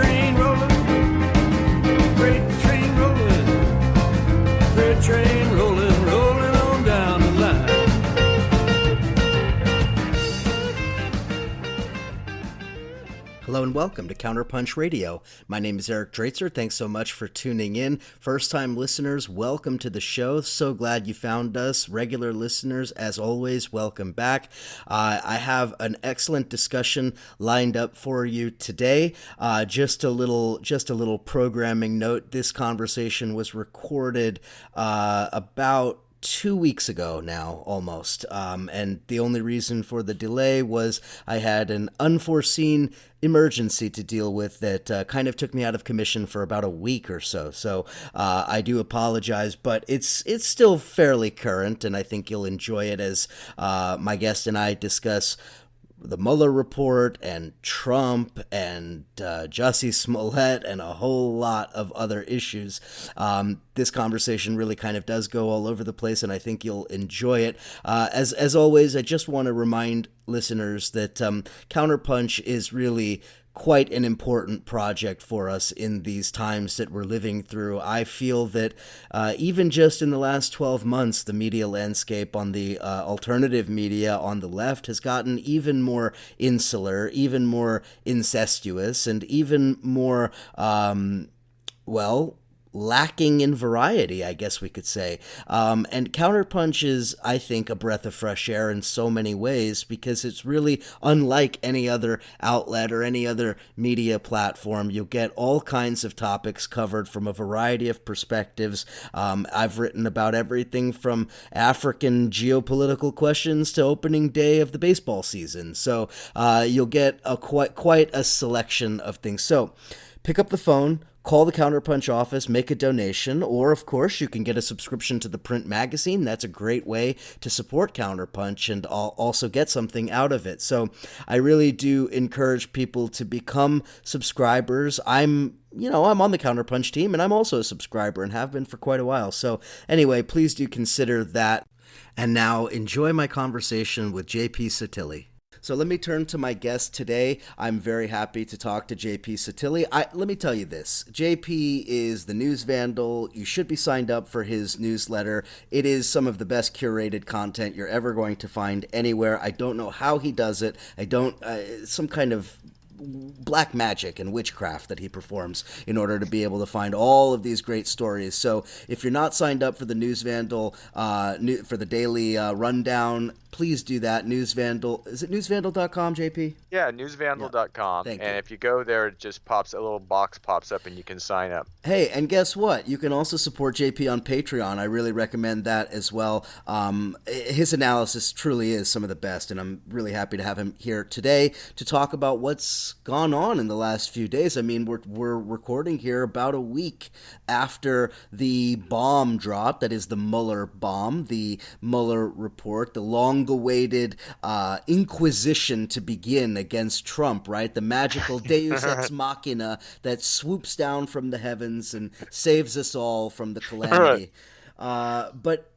train rolling, freight train rolling, freight train rolling, rolling on down the line. Hello and welcome to CounterPunch Radio. My name is Eric Draitzer. Thanks so much for tuning in. First-time listeners, welcome to the show. So glad you found us. Regular listeners, as always, welcome back. I have an excellent discussion lined up for you today. Just a little programming note. This conversation was recorded about 2 weeks ago now, almost. And the only reason for the delay was I had an unforeseen emergency to deal with that kind of took me out of commission for about a week or so. So I do apologize, but it's still fairly current, and I think you'll enjoy it as my guest and I discuss the Mueller Report and Trump and Jussie Smollett and a whole lot of other issues. This conversation really kind of does go all over the place, and I think you'll enjoy it. As always, I just want to remind listeners that CounterPunch is really quite an important project for us in these times that we're living through. I feel that even just in the last 12 months, the media landscape on the alternative media on the left has gotten even more insular, even more incestuous, and even more, lacking in variety, I guess we could say. And CounterPunch is, I think, a breath of fresh air in so many ways because it's really unlike any other outlet or any other media platform. You'll get all kinds of topics covered from a variety of perspectives. I've written about everything from African geopolitical questions to opening day of the baseball season. So you'll get quite a selection of things. So pick up the phone, call the CounterPunch office, make a donation, or, of course, you can get a subscription to the print magazine. That's a great way to support CounterPunch and also get something out of it. So I really do encourage people to become subscribers. I'm on the CounterPunch team, and I'm also a subscriber and have been for quite a while. So anyway, please do consider that. And now enjoy my conversation with JP Sottile. So let me turn to my guest today. I'm very happy to talk to JP Sottile. Let me tell you this. JP is the news vandal. You should be signed up for his newsletter. It is some of the best curated content you're ever going to find anywhere. I don't know how he does it. Some kind of black magic and witchcraft that he performs in order to be able to find all of these great stories. So if you're not signed up for the News Vandal, for the daily rundown, please do that. News Vandal. Is it newsvandal.com, JP? Yeah, newsvandal.com. Thank you. And if you go there, it just a little box pops up and you can sign up. Hey, and guess what? You can also support JP on Patreon. I really recommend that as well. His analysis truly is some of the best, and I'm really happy to have him here today to talk about what's gone on in the last few days. I mean, we're recording here about a week after the bomb dropped. That is the Mueller bomb, the Mueller report, the long-awaited inquisition to begin against Trump, right? The magical deus ex machina that swoops down from the heavens and saves us all from the calamity. But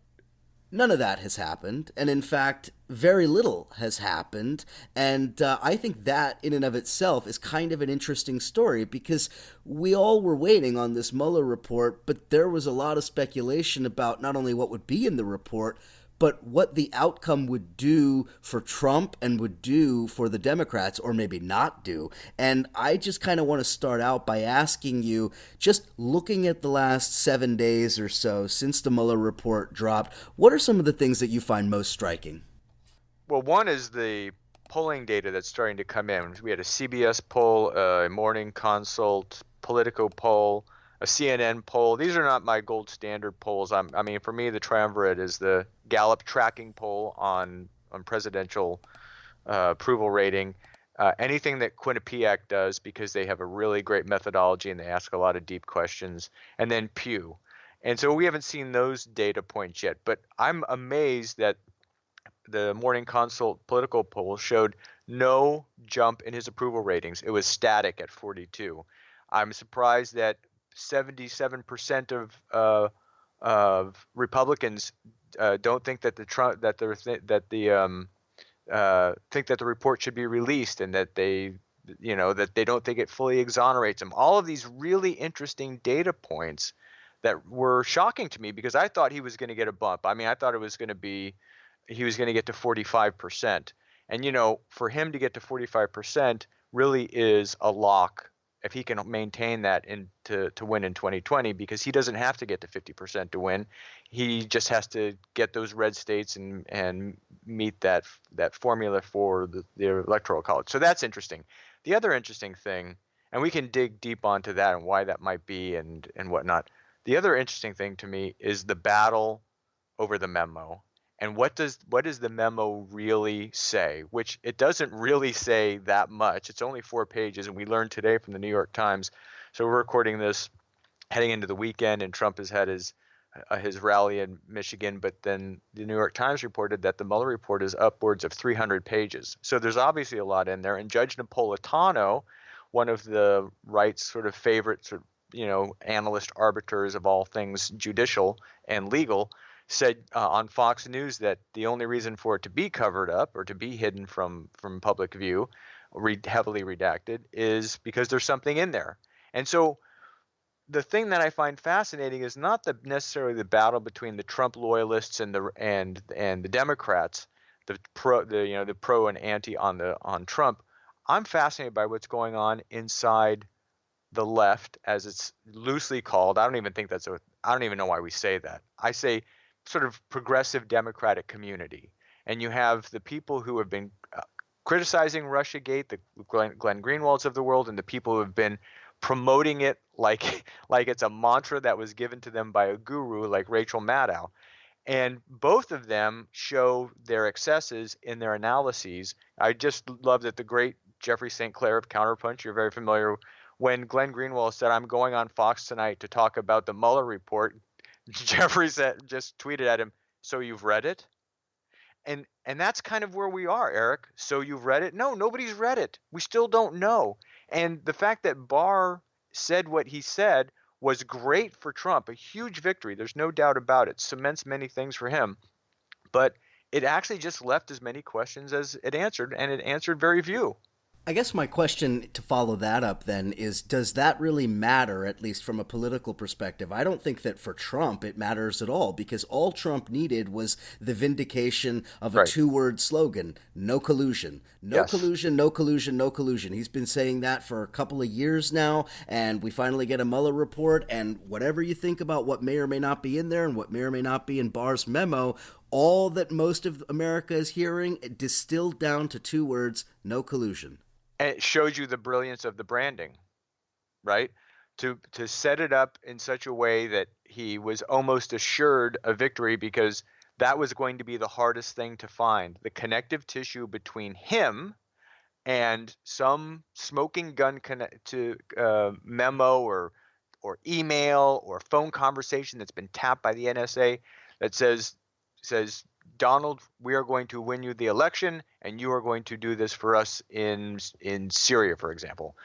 none of that has happened, and in fact, very little has happened, and I think that in and of itself is kind of an interesting story because we all were waiting on this Mueller report, but there was a lot of speculation about not only what would be in the report, but what the outcome would do for Trump and would do for the Democrats, or maybe not do. And I just kind of want to start out by asking you, just looking at the last 7 days or so since the Mueller report dropped, what are some of the things that you find most striking? Well, one is the polling data that's starting to come in. We had a CBS poll, a Morning Consult, Politico poll, a CNN poll. These are not my gold standard polls. I mean, for me, the triumvirate is the Gallup tracking poll on presidential approval rating. Anything that Quinnipiac does, because they have a really great methodology and they ask a lot of deep questions, and then Pew. And so we haven't seen those data points yet, but I'm amazed that the Morning Consult political poll showed no jump in his approval ratings. It was static at 42. I'm surprised that 77% of Republicans don't think that think that the report should be released, and that they that they don't think it fully exonerates him. All of these really interesting data points that were shocking to me because I thought he was going to get a bump. I mean, I thought he was going to get to 45%. And, for him to get to 45% really is a lock if he can maintain that to win in 2020, because he doesn't have to get to 50% to win. He just has to get those red states and meet that formula for the electoral college. So that's interesting. The other interesting thing, and we can dig deep onto that and why that might be and whatnot. The other interesting thing to me is the battle over the memo. And what does the memo really say? Which it doesn't really say that much. It's only 4 pages, and we learned today from the New York Times. So we're recording this heading into the weekend, and Trump has had his rally in Michigan. But then the New York Times reported that the Mueller report is upwards of 300 pages. So there's obviously a lot in there. And Judge Napolitano, one of the right's sort of favorite analyst arbiters of all things judicial and legal, said on Fox News that the only reason for it to be covered up or to be hidden from public view, heavily redacted, is because there's something in there. And so the thing that I find fascinating is not necessarily the battle between the Trump loyalists and the Democrats, the pro and anti on Trump. I'm fascinated by what's going on inside the left, as it's loosely called. I don't even know why we say that. I say sort of progressive Democratic community. And you have the people who have been criticizing Russiagate, the Glenn Greenwalds of the world, and the people who have been promoting it like it's a mantra that was given to them by a guru like Rachel Maddow. And both of them show their excesses in their analyses. I just love that the great Jeffrey St. Clair of CounterPunch, you're very familiar, when Glenn Greenwald said, "I'm going on Fox tonight to talk about the Mueller report," Jeffrey just tweeted at him, "So you've read it?" And that's kind of where we are, Eric. So you've read it? No, nobody's read it. We still don't know. And the fact that Barr said what he said was great for Trump, a huge victory. There's no doubt about it. Cements many things for him. But it actually just left as many questions as it answered, and it answered very few. I guess my question to follow that up then is, does that really matter, at least from a political perspective? I don't think that for Trump it matters at all, because all Trump needed was the vindication of a Right. 2-word slogan: no collusion. No Yes. collusion, no collusion, no collusion. He's been saying that for a couple of years now, and we finally get a Mueller report, and whatever you think about what may or may not be in there and what may or may not be in Barr's memo, all that most of America is hearing distilled down to 2 words: no collusion. And it shows you the brilliance of the branding, right? To set it up in such a way that he was almost assured a victory, because that was going to be the hardest thing to find. The connective tissue between him and some smoking gun memo or email or phone conversation that's been tapped by the NSA that says, "Donald, we are going to win you the election, and you are going to do this for us in Syria," for example.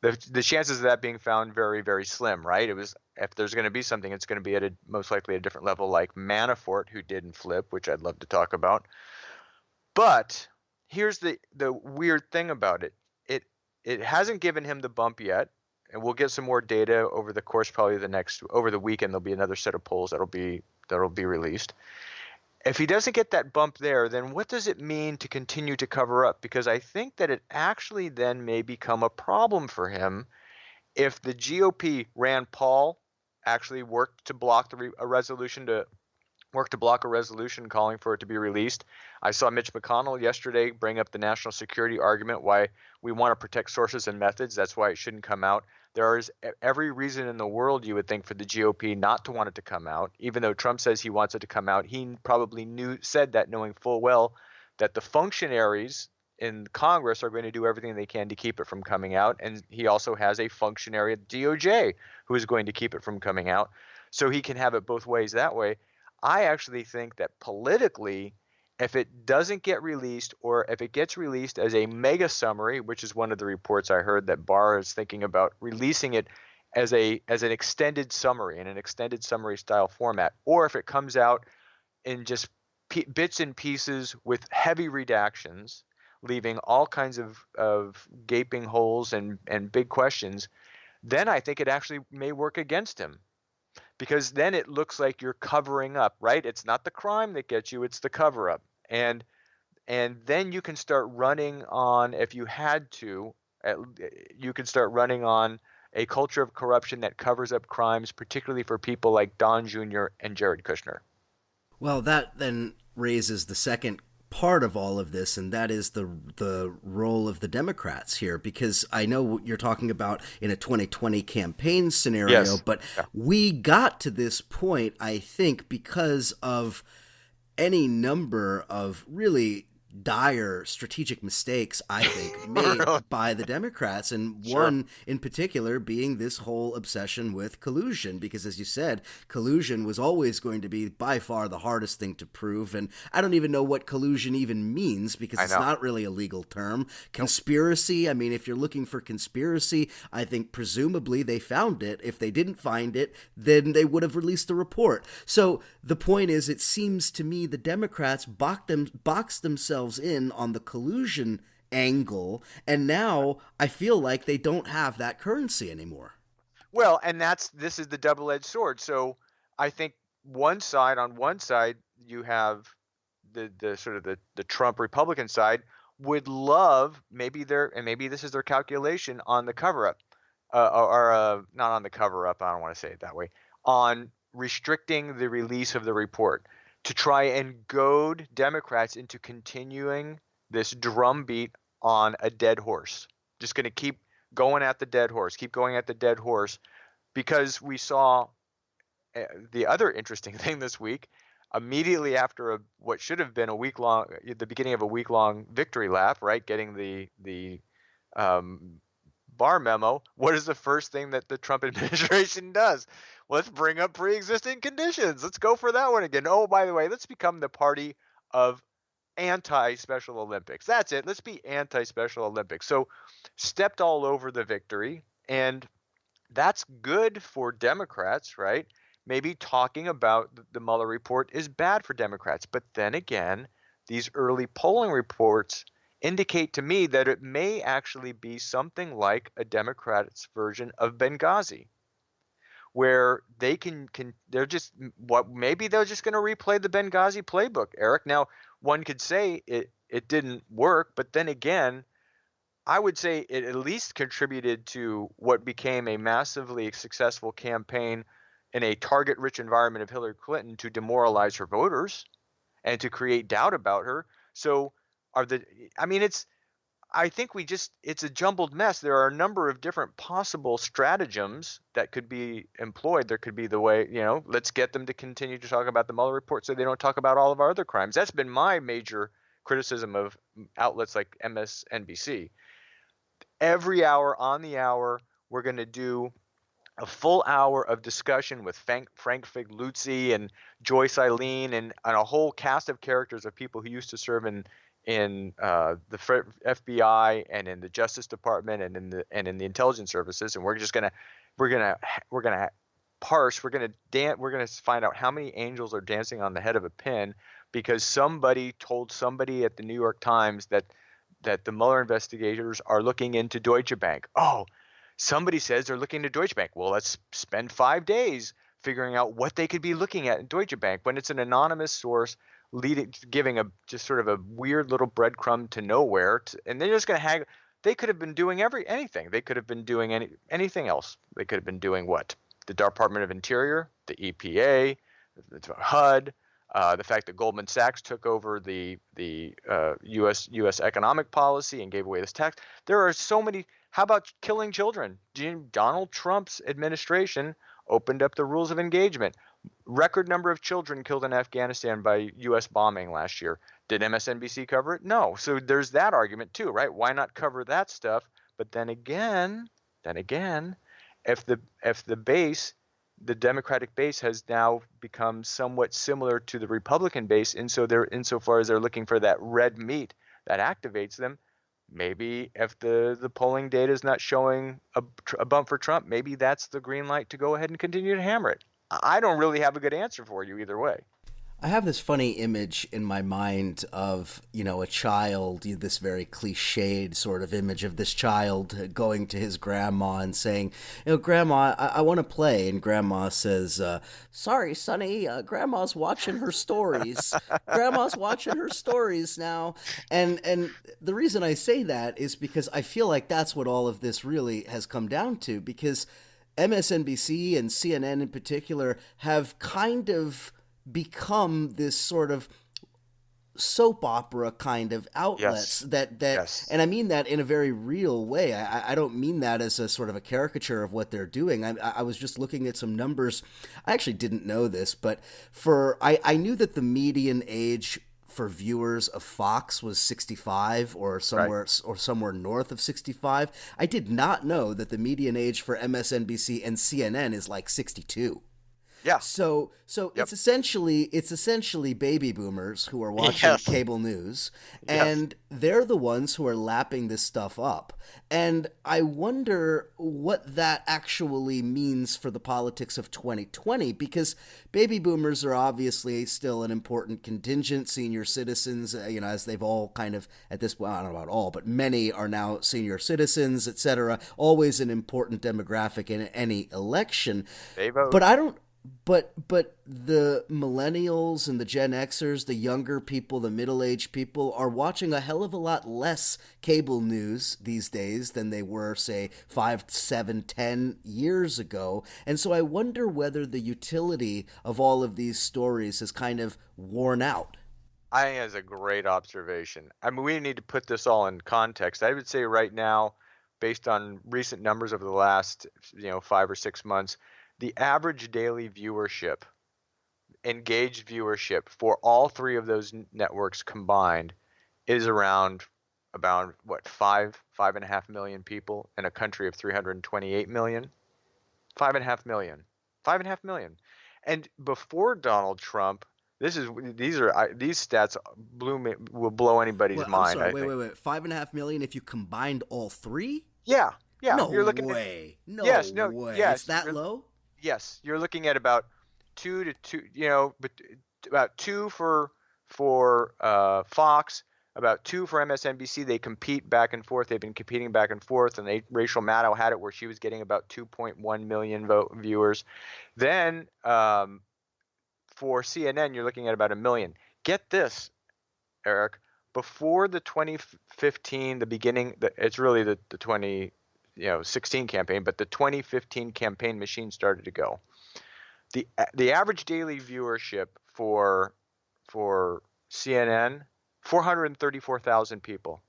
The chances of that being found very, very slim, right? It was, if there's going to be something, it's going to be at most likely a different level, like Manafort, who didn't flip, which I'd love to talk about. But here's the weird thing about it. It hasn't given him the bump yet, and we'll get some more data over the course, probably over the weekend. There'll be another set of polls that'll be released. If he doesn't get that bump there, then what does it mean to continue to cover up? Because I think that it actually then may become a problem for him if the GOP, Rand Paul, actually worked to block a resolution calling for it to be released. I saw Mitch McConnell yesterday bring up the national security argument, why we want to protect sources and methods. That's why it shouldn't come out. There is every reason in the world, you would think, for the GOP not to want it to come out. Even though Trump says he wants it to come out, he probably said that knowing full well that the functionaries in Congress are going to do everything they can to keep it from coming out. And he also has a functionary at DOJ who is going to keep it from coming out. So he can have it both ways that way. I actually think that politically, if it doesn't get released, or if it gets released as a mega summary, which is one of the reports I heard that Barr is thinking about releasing it as an extended summary, in an extended summary style format, or if it comes out in just bits and pieces with heavy redactions, leaving all kinds of gaping holes and big questions, then I think it actually may work against him. Because then it looks like you're covering up, right? It's not the crime that gets you, it's the cover up. And then you can start running on, if you had to, you can start running on a culture of corruption that covers up crimes, particularly for people like Don Jr. and Jared Kushner. Well, that then raises the second part of all of this, and that is the role of the Democrats here, because I know you're talking about in a 2020 campaign scenario, Yes. but Yeah. we got to this point, I think, because of any number of really dire strategic mistakes, I think, made Really? by the Democrats, and Sure. one in particular being this whole obsession with collusion, because as you said, collusion was always going to be by far the hardest thing to prove, and I don't even know what collusion even means, because I it's know. not really a legal term. Conspiracy, I mean, if you're looking for conspiracy, I think presumably they found it. If they didn't find it, then they would have released a report. So the point is, it seems to me the Democrats boxed themselves in on the collusion angle, and now I feel like they don't have that currency anymore. Well, and this is the double-edged sword. So I think on one side, you have the sort of the Trump Republican side would love, maybe this is their calculation on the cover-up, or not on the cover-up, I don't want to say it that way, on restricting the release of the report to try and goad Democrats into continuing this drumbeat on a dead horse. Just going to keep going at the dead horse, because we saw the other interesting thing this week, immediately after what should have been the beginning of a week-long victory lap, right? Getting the Barr memo. What is the first thing that the Trump administration does? Let's bring up pre-existing conditions. Let's go for that one again. Oh, by the way, let's become the party of anti-Special Olympics. That's it. Let's be anti-Special Olympics. So stepped all over the victory, and that's good for Democrats, right? Maybe talking about the Mueller report is bad for Democrats. But then again, these early polling reports indicate to me that it may actually be something like a Democrats' version of Benghazi, where maybe they're just going to replay the Benghazi playbook, Eric. Now, one could say it didn't work, but then again, I would say it at least contributed to what became a massively successful campaign in a target-rich environment of Hillary Clinton to demoralize her voters and to create doubt about her. So I think it's a jumbled mess. There are a number of different possible stratagems that could be employed. There could be the way, let's get them to continue to talk about the Mueller report so they don't talk about all of our other crimes. That's been my major criticism of outlets like MSNBC. Every hour on the hour, we're going to do a full hour of discussion with Frank Figliuzzi and Joyce Eileen and a whole cast of characters of people who used to serve in the FBI and in the Justice Department and in the intelligence services, and we're gonna find out how many angels are dancing on the head of a pin because somebody told somebody at the New York Times that the Mueller investigators are looking into Deutsche Bank. Oh, somebody says they're looking into Deutsche Bank. Well, let's spend 5 days figuring out what they could be looking at in Deutsche Bank when it's an anonymous source giving just sort of a weird little breadcrumb to nowhere. And they're just going to they could have been doing anything. They could have been doing anything else. They could have been doing what? The Department of Interior, the EPA, the HUD, the fact that Goldman Sachs took over the U.S. economic policy and gave away this tax. There are so many. How about killing children? Donald Trump's administration opened up the rules of engagement. Record number of children killed in Afghanistan by U.S. bombing last year. Did MSNBC cover it? No. So there's that argument too, right? Why not cover that stuff? But then again, if the base, the Democratic base, has now become somewhat similar to the Republican base, insofar as they're looking for that red meat that activates them. Maybe if the polling data is not showing a bump for Trump, maybe that's the green light to go ahead and continue to hammer it. I don't really have a good answer for you either way. I have this funny image in my mind of, a child, this very cliched sort of image of this child going to his grandma and saying, Grandma, I want to play. And Grandma says, sorry, Sonny, Grandma's watching her stories. Grandma's watching her stories now. And the reason I say that is because I feel like that's what all of this really has come down to, because MSNBC and CNN in particular have kind of become this sort of soap opera kind of outlets Yes. and I mean that in a very real way. I don't mean that as a sort of a caricature of what they're doing. I was just looking at some numbers. I actually didn't know this, but I knew that the median age for viewers of Fox was 65 or somewhere north of 65. I did not know that the median age for MSNBC and CNN is like 62. Yeah. So Yep. it's essentially baby boomers who are watching Yes. cable news, Yes. and they're the ones who are lapping this stuff up. And I wonder what that actually means for the politics of 2020, because baby boomers are obviously still an important contingent, senior citizens, as they've all kind of at this point, I don't know about all, but many are now senior citizens, etc. Always an important demographic in any election. They vote. But I don't. But the millennials and the Gen Xers, the younger people, the middle-aged people are watching a hell of a lot less cable news these days than they were, say, 5, 7, 10 years ago. And so I wonder whether the utility of all of these stories has kind of worn out. I think that's a great observation. I mean, we need to put this all in context. I would say right now, based on recent numbers over the last, 5 or 6 months, the average daily viewership, engaged viewership for all three of those networks combined is around about what, 5.5 million people in a country of 328 million? 5.5 million. 5.5 million. And before Donald Trump, these stats will blow anybody's Well, I'm mind, sorry, I think. wait. 5.5 million if you combined all three? Yeah. No You're looking way. at, No yes, no, way. yes, It's that you're- low? Yes, you're looking at about 2 to 2, but about 2 for Fox, about 2 for MSNBC. They compete back and forth. They've been competing back and forth, and Rachel Maddow had it where she was getting about 2.1 million viewers. Then for CNN, you're looking at about 1 million. Get this, Eric. Before the 2015, it's really the 2016 campaign, but the 2015 campaign machine started to go. The average daily viewership for CNN, 434,000 people.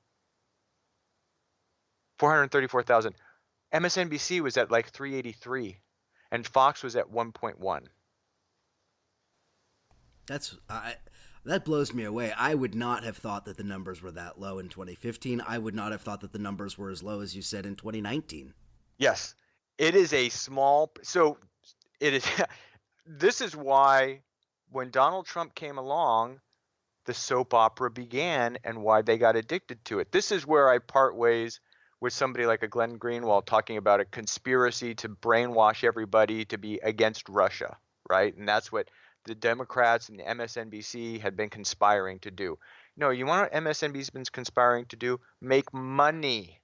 434,000. MSNBC was at like 383, and Fox was at 1.1. That blows me away. I would not have thought that the numbers were that low in 2015. I would not have thought that the numbers were as low as you said in 2019. Yes, it is a small. So it is. This is why when Donald Trump came along, the soap opera began, and why they got addicted to it. This is where I part ways with somebody like a Glenn Greenwald talking about a conspiracy to brainwash everybody to be against Russia, right? And that's what the Democrats and the MSNBC had been conspiring to do. No, you want what MSNBC's been conspiring to do? Make money.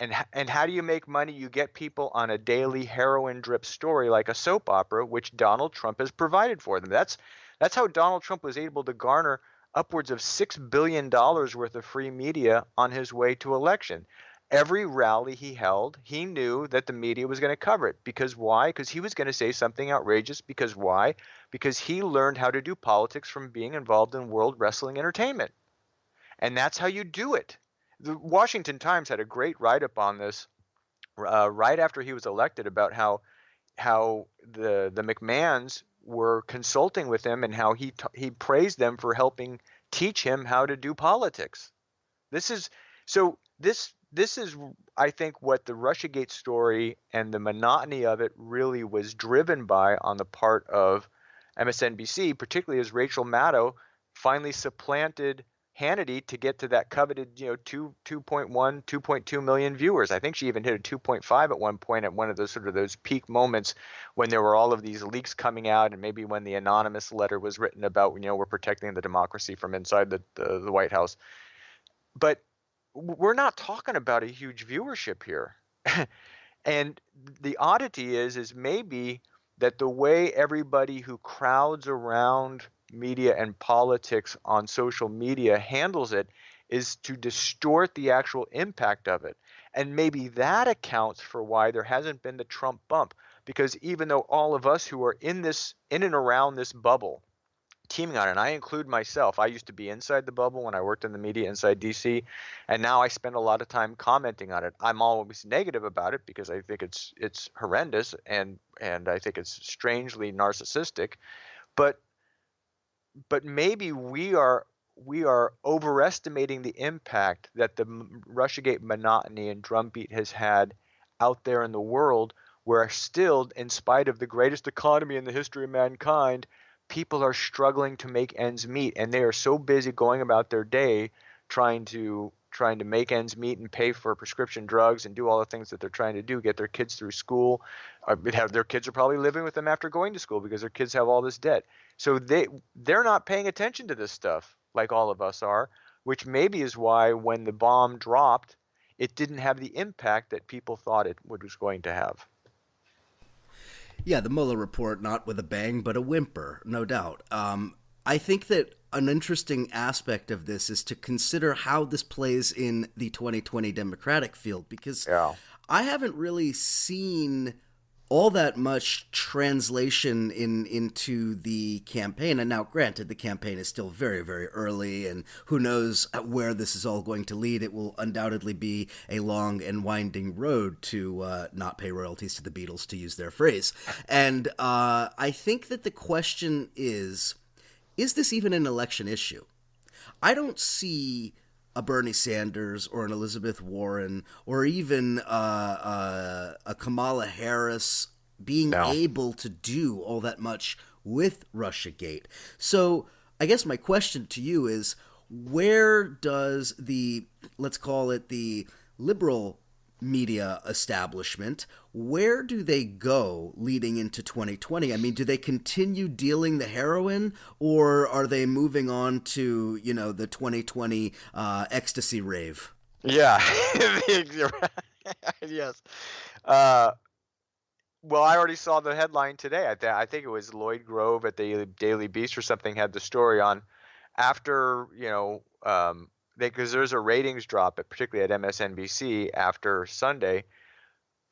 And how do you make money? You get people on a daily heroin drip story like a soap opera, which Donald Trump has provided for them. That's how Donald Trump was able to garner upwards of $6 billion worth of free media on his way to election. Every rally he held, he knew that the media was going to cover it. Because why? Because he was going to say something outrageous. Because why? Because he learned how to do politics from being involved in World Wrestling Entertainment. And that's how you do it. The Washington Times had a great write-up on this right after he was elected about how the McMahons were consulting with him and how he praised them for helping teach him how to do politics. This is I think what the Russiagate story and the monotony of it really was driven by on the part of MSNBC, particularly as Rachel Maddow finally supplanted Hannity to get to that coveted, 2.1, 2.2 million viewers. I think she even hit a 2.5 at one point at one of those sort of those peak moments when there were all of these leaks coming out, and maybe when the anonymous letter was written about, we're protecting the democracy from inside the White House. But we're not talking about a huge viewership here. And the oddity is maybe that the way everybody who crowds around media and politics on social media handles it is to distort the actual impact of it. And maybe that accounts for why there hasn't been the Trump bump, because even though all of us who are in and around this bubble teaming on it, and I include myself, I used to be inside the bubble when I worked in the media inside DC, and now I spend a lot of time commenting on it. I'm always negative about it because I think it's horrendous, and I think it's strangely narcissistic, but maybe we are overestimating the impact that the Russiagate monotony and drumbeat has had out there in the world, where still, in spite of the greatest economy in the history of mankind, people are struggling to make ends meet, and they are so busy going about their day trying to make ends meet and pay for prescription drugs and do all the things that they're trying to do, get their kids through school. Their kids are probably living with them after going to school because their kids have all this debt. So they're not paying attention to this stuff like all of us are, which maybe is why when the bomb dropped, it didn't have the impact that people thought it was going to have. Yeah, the Mueller report, not with a bang, but a whimper, no doubt. I think that an interesting aspect of this is to consider how this plays in the 2020 Democratic field, because I haven't really seen all that much translation into the campaign. And now, granted, the campaign is still very, very early, and who knows where this is all going to lead. It will undoubtedly be a long and winding road to not pay royalties to the Beatles, to use their phrase. And I think that the question is this even an election issue? I don't see a Bernie Sanders or an Elizabeth Warren or even a Kamala Harris being able to do all that much with Russiagate. So I guess my question to you is, where does let's call it the liberal media establishment, where do they go leading into 2020? I mean, do they continue dealing the heroin, or are they moving on to, the 2020 ecstasy rave? Yeah. Yes. Well, I already saw the headline today. I think it was Lloyd Grove at the Daily Beast or something had the story on after, because there's a ratings drop, particularly at MSNBC after Sunday.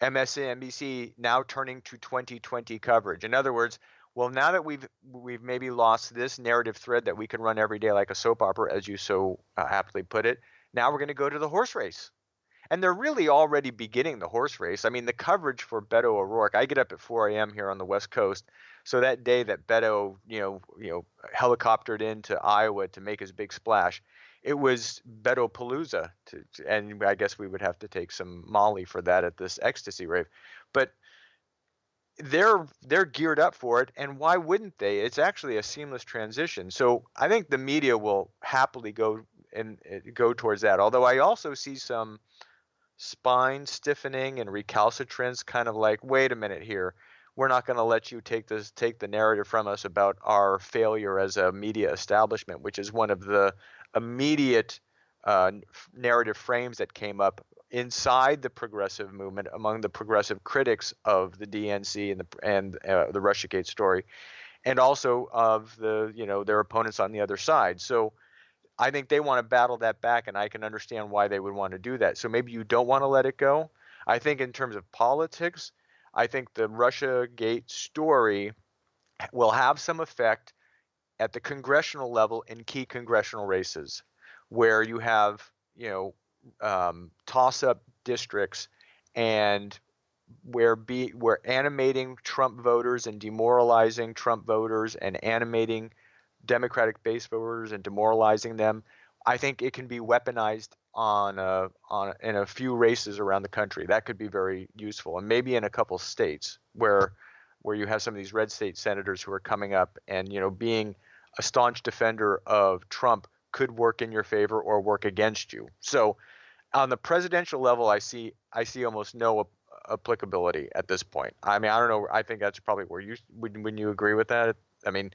MSNBC now turning to 2020 coverage. In other words, well, now that we've maybe lost this narrative thread that we can run every day like a soap opera, as you so aptly put it, now we're going to go to the horse race. And they're really already beginning the horse race. I mean, the coverage for Beto O'Rourke, I get up at 4 a.m. here on the West Coast. So that day that Beto, helicoptered into Iowa to make his big splash, it was Beto Palooza, and I guess we would have to take some Molly for that at this ecstasy rave. But they're geared up for it, and why wouldn't they? It's actually a seamless transition. So I think the media will happily go towards that. Although I also see some spine stiffening and recalcitrance, kind of like, wait a minute here. We're not going to let you take the narrative from us about our failure as a media establishment, which is one of the immediate narrative frames that came up inside the progressive movement among the progressive critics of the DNC and the Russiagate story, and also of their opponents on the other side. So I think they want to battle that back, and I can understand why they would want to do that. So maybe you don't want to let it go. I think in terms of politics, I think the Russiagate story will have some effect at the congressional level in key congressional races, where you have toss-up districts, and where animating Trump voters and demoralizing Trump voters and animating Democratic base voters and demoralizing them. I think it can be weaponized in a few races around the country. That could be very useful, and maybe in a couple states where you have some of these red state senators who are coming up and being a staunch defender of Trump could work in your favor or work against you. So on the presidential level, I see almost no applicability at this point. I mean, I don't know. I think that's probably where you wouldn't you agree with that? I mean,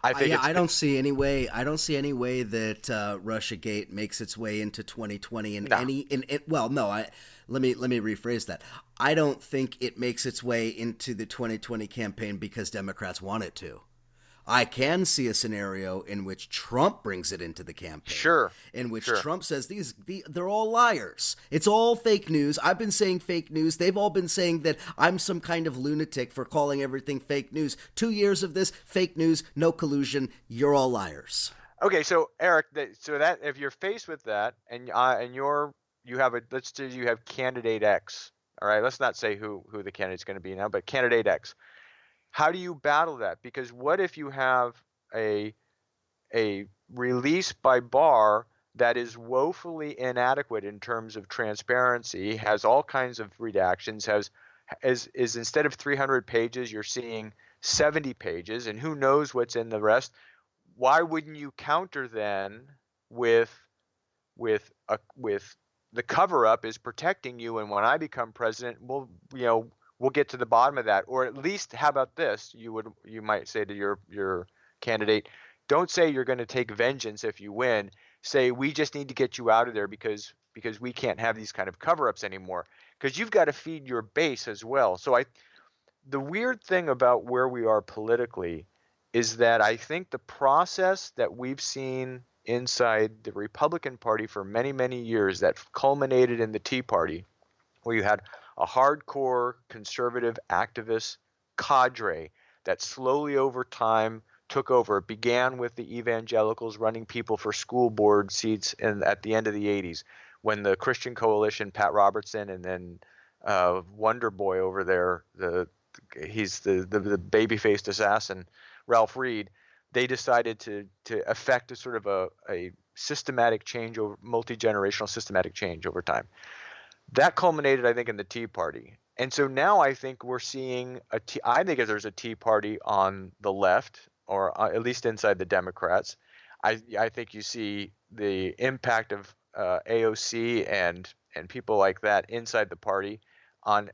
I think I don't see any way. I don't see any way that RussiaGate makes its way into 2020 in any. Well, no. Let me rephrase that. I don't think it makes its way into the 2020 campaign because Democrats want it to. I can see a scenario in which Trump brings it into the campaign. Sure. In which Trump says they're all liars. It's all fake news. I've been saying fake news. They've all been saying that I'm some kind of lunatic for calling everything fake news. 2 years of this, fake news, no collusion. You're all liars. Okay, so Eric, so that if you're faced with that, and you have candidate X. All right, let's not say who the candidate's going to be now, but candidate X. How do you battle that? Because what if you have a release by Barr that is woefully inadequate in terms of transparency, has all kinds of redactions, is instead of 300 pages, you're seeing 70 pages, and who knows what's in the rest? Why wouldn't you counter then with the cover up is protecting you, and when I become president, we'll get to the bottom of that. Or at least, how about this? You might say to your candidate, don't say you're going to take vengeance if you win. Say we just need to get you out of there because we can't have these kind of cover-ups anymore. Because you've got to feed your base as well. So the weird thing about where we are politically is that I think the process that we've seen inside the Republican Party for many, many years that culminated in the Tea Party, where you had a hardcore conservative activist cadre that slowly over time took over. It began with the evangelicals running people for school board seats at the end of the 80s, when the Christian Coalition, Pat Robertson, and then Wonder Boy over there, he's the baby-faced assassin, Ralph Reed, they decided to effect a sort of a systematic change, over multi-generational systematic change over time. That culminated, I think, in the Tea Party. And so now I think we're seeing I think there's a Tea Party on the left, or at least inside the Democrats. I think you see the impact of AOC and people like that inside the party on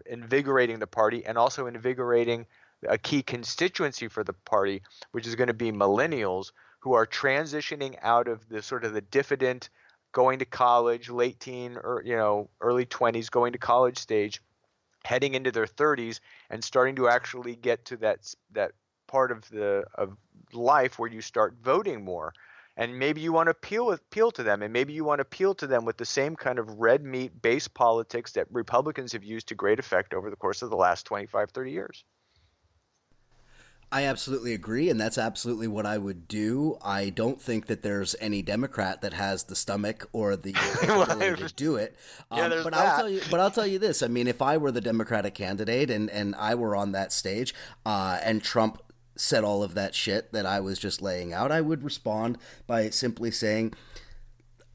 invigorating the party, and also invigorating a key constituency for the party, which is going to be millennials who are transitioning out of the sort of the diffident, going to college, late teen or early 20s, going to college stage, heading into their 30s and starting to actually get to that part of life where you start voting more. And maybe you want to appeal to them, and maybe you want to appeal to them with the same kind of red meat base politics that Republicans have used to great effect over the course of the last 25, 30 years. I absolutely agree, and that's absolutely what I would do. I don't think that there's any Democrat that has the stomach or the ability to do it. There's but that. I'll tell you this. I mean, if I were the Democratic candidate and I were on that stage, and Trump said all of that shit that I was just laying out, I would respond by simply saying,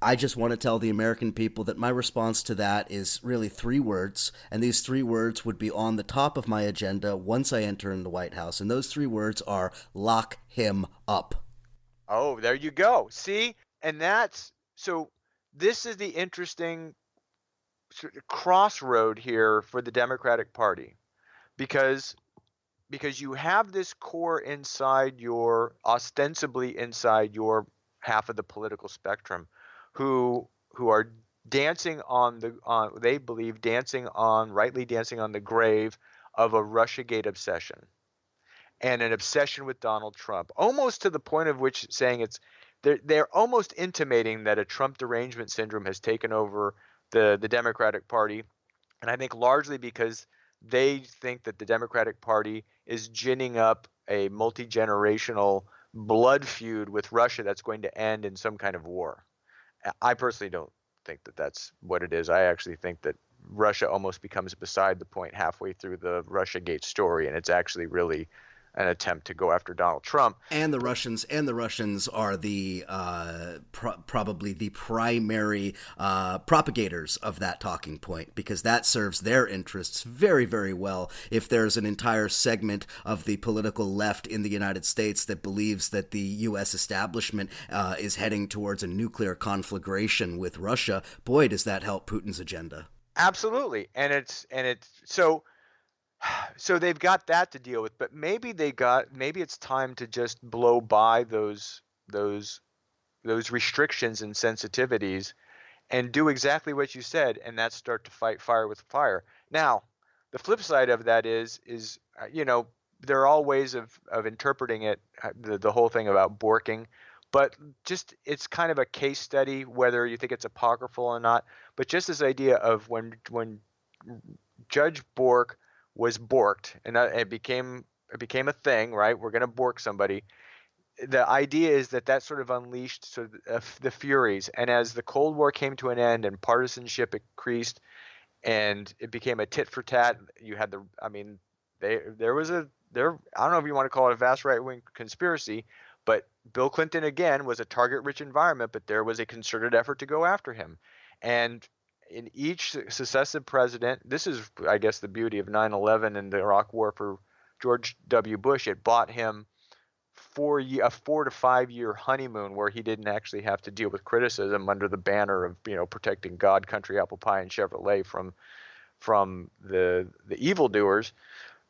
I just want to tell the American people that my response to that is really 3 words, and these 3 words would be on the top of my agenda once I enter in the White House, and those 3 words are lock him up. Oh, there you go. See? And this is the interesting sort of crossroad here for the Democratic Party, because you have this core ostensibly inside your half of the political spectrum, who are dancing rightly dancing on the grave of a Russiagate obsession, and an obsession with Donald Trump, almost to the point of which saying they're almost intimating that a Trump derangement syndrome has taken over the Democratic Party. And I think largely because they think that the Democratic Party is ginning up a multi-generational blood feud with Russia that's going to end in some kind of war. I personally don't think that that's what it is. I actually think that Russia almost becomes beside the point halfway through the Russiagate story, and it's actually really an attempt to go after Donald Trump. And the Russians are the probably the primary propagators of that talking point, because that serves their interests very, very well. If there's an entire segment of the political left in the United States that believes that the U.S. establishment is heading towards a nuclear conflagration with Russia, boy, does that help Putin's agenda. Absolutely, and it's so they've got that to deal with, but maybe it's time to just blow by those restrictions and sensitivities and do exactly what you said, and that's start to fight fire with fire. Now, the flip side of that is there are all ways of interpreting it, the whole thing about borking, but just it's kind of a case study, whether you think it's apocryphal or not. But just this idea of when Judge Bork was borked, and it became a thing, right? We're going to bork somebody. The idea is that sort of unleashed the furies, and as the Cold War came to an end and partisanship increased, and it became a tit for tat, you had I don't know if you want to call it a vast right wing conspiracy, but Bill Clinton again was a target rich environment, but there was a concerted effort to go after him, and in each successive president, this is, I guess, the beauty of 9/11 and the Iraq War for George W. Bush. It bought him a 4 to 5 year honeymoon where he didn't actually have to deal with criticism under the banner of protecting God, country, apple pie, and Chevrolet from the evildoers.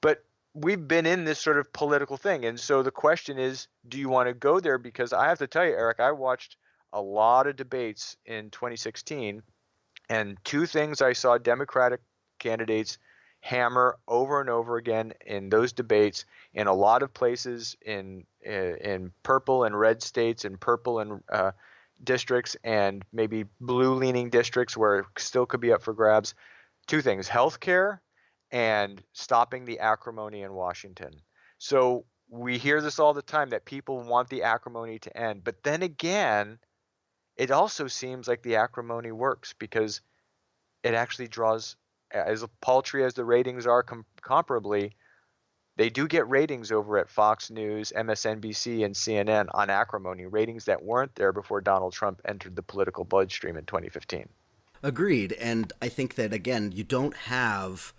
But we've been in this sort of political thing, and so the question is, do you want to go there? Because I have to tell you, Eric, I watched a lot of debates in 2016. And two things I saw Democratic candidates hammer over and over again in those debates, in a lot of places in purple and red states, in purple and districts, and maybe blue-leaning districts where it still could be up for grabs. Two things: healthcare and stopping the acrimony in Washington. So we hear this all the time, that people want the acrimony to end, but then again, it also seems like the acrimony works, because it actually draws, as paltry as the ratings are comparably, they do get ratings over at Fox News, MSNBC, and CNN on acrimony, ratings that weren't there before Donald Trump entered the political bloodstream in 2015. Agreed. And I think that, again, you don't have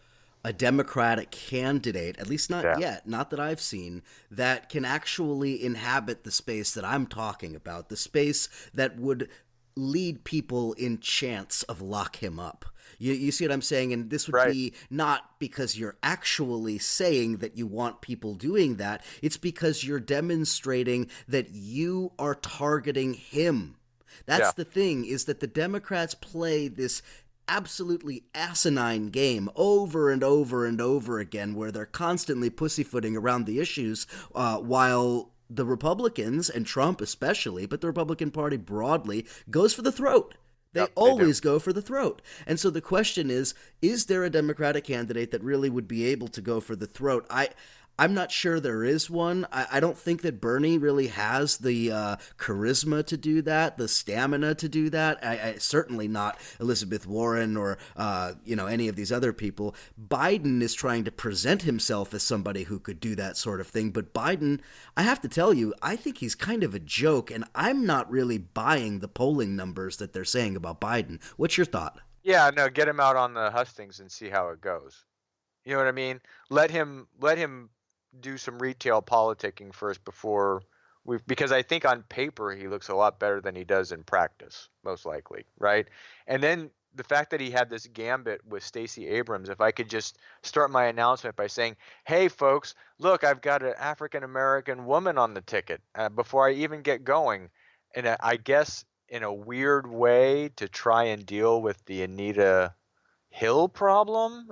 a Democratic candidate, at least not yet, not that I've seen, that can actually inhabit the space that I'm talking about, the space that would lead people in chance of lock him up. You see what I'm saying? And this would be not because you're actually saying that you want people doing that. It's because you're demonstrating that you are targeting him. That's the thing, is that the Democrats play this absolutely asinine game over and over and over again, where they're constantly pussyfooting around the issues, while the Republicans, and Trump especially, but the Republican Party broadly, goes for the throat. They always go for the throat. And so the question is there a Democratic candidate that really would be able to go for the throat? I'm not sure there is one. I don't think that Bernie really has the charisma to do that, the stamina to do that. I certainly not Elizabeth Warren or any of these other people. Biden is trying to present himself as somebody who could do that sort of thing. But Biden, I have to tell you, I think he's kind of a joke, and I'm not really buying the polling numbers that they're saying about Biden. What's your thought? Yeah, no, get him out on the hustings and see how it goes. You know what I mean? Let him do some retail politicking first because I think on paper he looks a lot better than he does in practice, most likely, right? And then the fact that he had this gambit with Stacey Abrams, if I could just start my announcement by saying, hey folks, look, I've got an African-American woman on the ticket before I even get going. And I guess in a weird way to try and deal with the Anita Hill problem,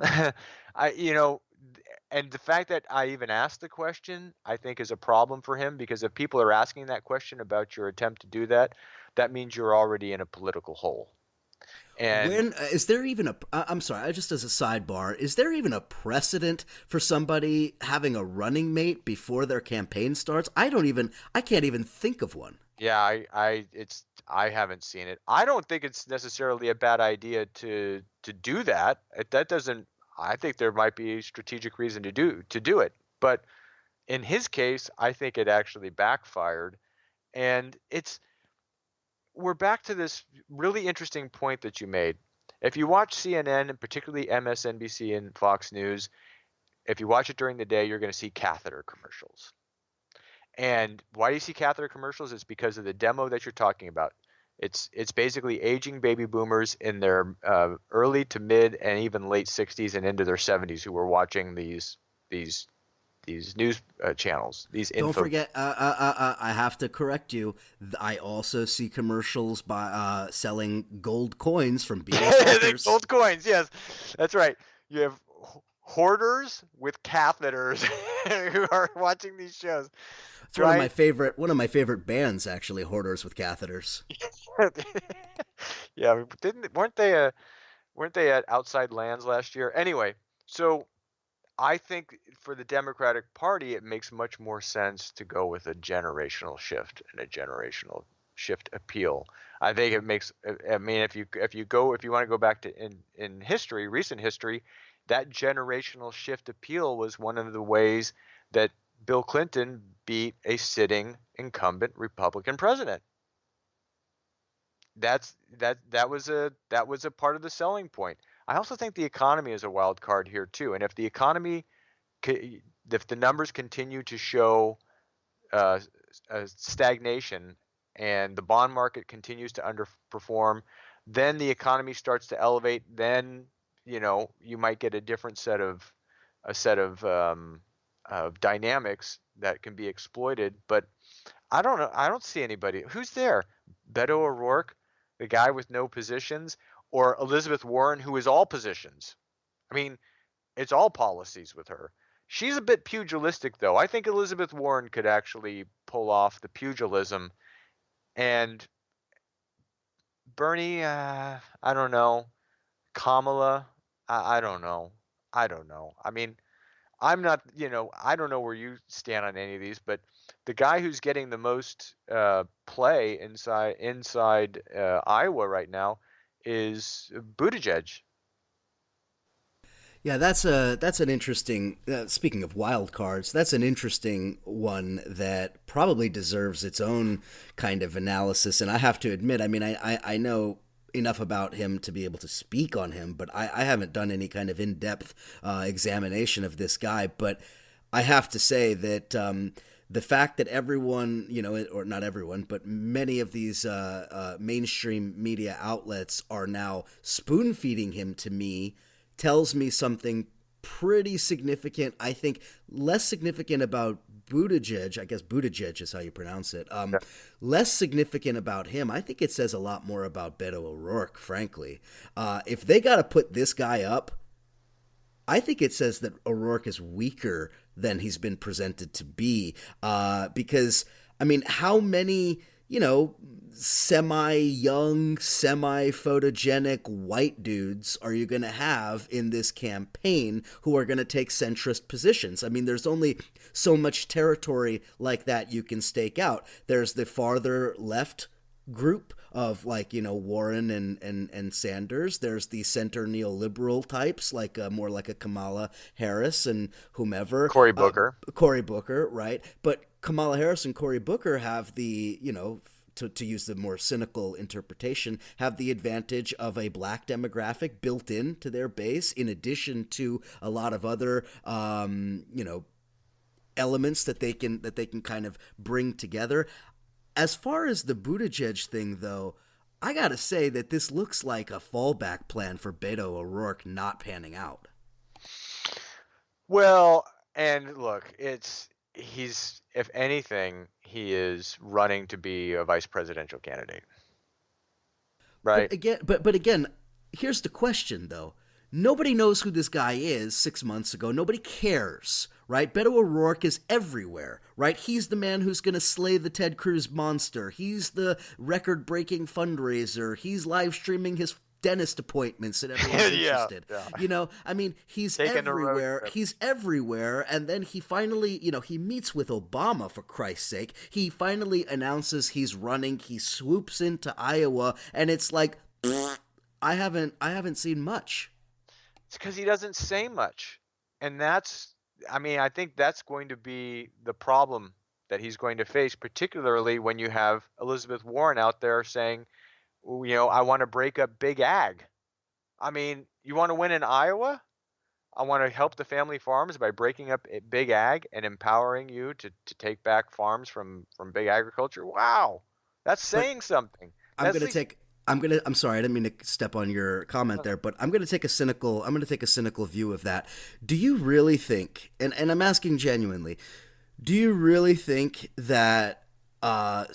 and the fact that I even asked the question, I think, is a problem for him, because if people are asking that question about your attempt to do that, that means you're already in a political hole. And is there even I'm sorry, just as a sidebar, is there even a precedent for somebody having a running mate before their campaign starts? I can't even think of one. Yeah, I haven't seen it. I don't think it's necessarily a bad idea to do that. That doesn't. I think there might be a strategic reason to do it, but In his case, I think it actually backfired. And we're back to this really interesting point that you made. If you watch CNN, and particularly MSNBC and Fox News, if you watch it during the day, you're going to see catheter commercials. And why do you see catheter commercials? It's because of the demo that you're talking about. It's basically aging baby boomers in their early to mid and even late 60s and into their 70s who were watching these news channels. Don't forget, I have to correct you. I also see commercials by selling gold coins from Beatles actors. Gold coins, yes, that's right. You have hoarders with catheters who are watching these shows. It's one of my favorite bands, actually. Hoarders with catheters. Yeah, weren't they at Outside Lands last year? Anyway, so I think for the Democratic Party, it makes much more sense to go with a generational shift and a generational shift appeal. I think it makes. I mean, if you want to go back to in history, recent history, that generational shift appeal was one of the ways that Bill Clinton beat a sitting incumbent Republican president. That was a part of the selling point. I also think the economy is a wild card here too. And if the numbers continue to show stagnation and the bond market continues to underperform, then the economy starts to elevate. Then you might get a different set of dynamics that can be exploited. But I don't know. I don't see anybody. Who's there? Beto O'Rourke, the guy with no positions, or Elizabeth Warren, who is all positions. I mean, it's all policies with her. She's a bit pugilistic, though. I think Elizabeth Warren could actually pull off the pugilism. And Bernie, I don't know. Kamala, I don't know. I don't know. I mean, I'm not, I don't know where you stand on any of these, but the guy who's getting the most play inside Iowa right now is Buttigieg. Yeah, that's an interesting. Speaking of wild cards, that's an interesting one that probably deserves its own kind of analysis. And I have to admit, I mean, I know enough about him to be able to speak on him, but I haven't done any kind of in-depth examination of this guy. But I have to say that the fact that everyone, or not everyone, but many of these mainstream media outlets are now spoon-feeding him to me tells me something pretty significant. I think less significant about Buttigieg. I guess Buttigieg is how you pronounce it. Yeah. Less significant about him. I think it says a lot more about Beto O'Rourke, frankly. If they got to put this guy up, I think it says that O'Rourke is weaker than he's been presented to be. Because, I mean, how many, semi-young, semi-photogenic white dudes are you going to have in this campaign who are going to take centrist positions? I mean, there's only so much territory like that you can stake out. There's the farther left group of Warren and Sanders. There's the center neoliberal types more like a Kamala Harris and whomever. Cory Booker. Cory Booker, right? But Kamala Harris and Cory Booker have the, to use the more cynical interpretation, have the advantage of a black demographic built into their base, in addition to a lot of other, elements that they can kind of bring together. As far as the Buttigieg thing, though, I gotta say that this looks like a fallback plan for Beto O'Rourke not panning out. Well, and look, if anything, he is running to be a vice presidential candidate. Right? But again, here's the question, though. Nobody knows who this guy is 6 months ago. Nobody cares, right? Beto O'Rourke is everywhere, right? He's the man who's going to slay the Ted Cruz monster. He's the record-breaking fundraiser. He's live streaming his dentist appointments and everyone's interested. Yeah. I mean, he's Taking everywhere. He's everywhere. And then he finally, he meets with Obama, for Christ's sake. He finally announces he's running. He swoops into Iowa, and it's like, I haven't seen much. It's because he doesn't say much, and that's I mean, I think that's going to be the problem that he's going to face, particularly when you have Elizabeth Warren out there saying, I want to break up big ag. I mean, you want to win in Iowa? I want to help the family farms by breaking up big ag and empowering you to take back farms from big agriculture. Wow, that's But saying something. I'm That's gonna least, take. I'm sorry, I didn't mean to step on your comment there, but I'm gonna take a cynical. I'm gonna take a cynical view of that. Do you really think? And I'm asking genuinely. Do you really think that a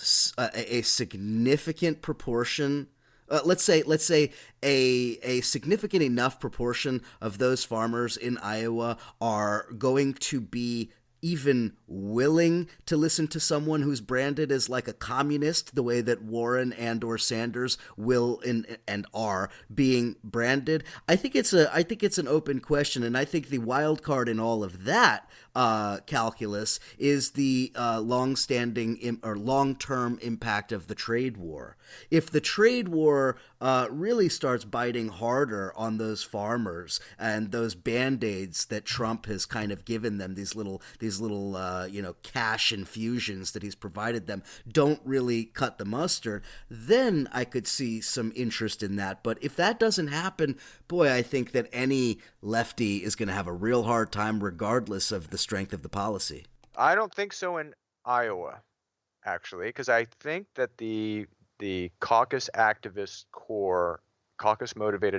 significant proportion, let's say a significant enough proportion of those farmers in Iowa are going to be even willing to listen to someone who's branded as like a communist, the way that Warren and or Sanders will and are being branded? I think it's an open question, and I think the wild card in all of that calculus is the long-standing or long-term impact of the trade war. If the trade war really starts biting harder on those farmers and those band-aids that Trump has kind of given them, these little cash infusions that he's provided them, don't really cut the mustard, then I could see some interest in that. But if that doesn't happen, boy, I think that any lefty is going to have a real hard time regardless of the strength of the policy. I don't think so in Iowa, actually, because I think that the caucus motivated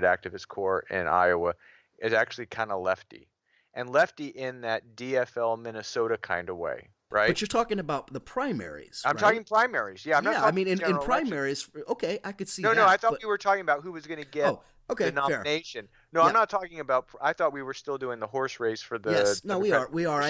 activist core in Iowa is actually kind of lefty, and lefty in that DFL Minnesota kind of way, right? But you're talking about the primaries, I'm right? talking primaries. Yeah, I'm not Yeah, I talking mean, in general election. primaries, okay, I could see No, that. no, I thought but, we were talking about who was going to get oh, okay, the fair. nomination. No, Yeah. I'm not talking about. I thought we were still doing the horse race for the. Yes, no, we are. Democratic We are.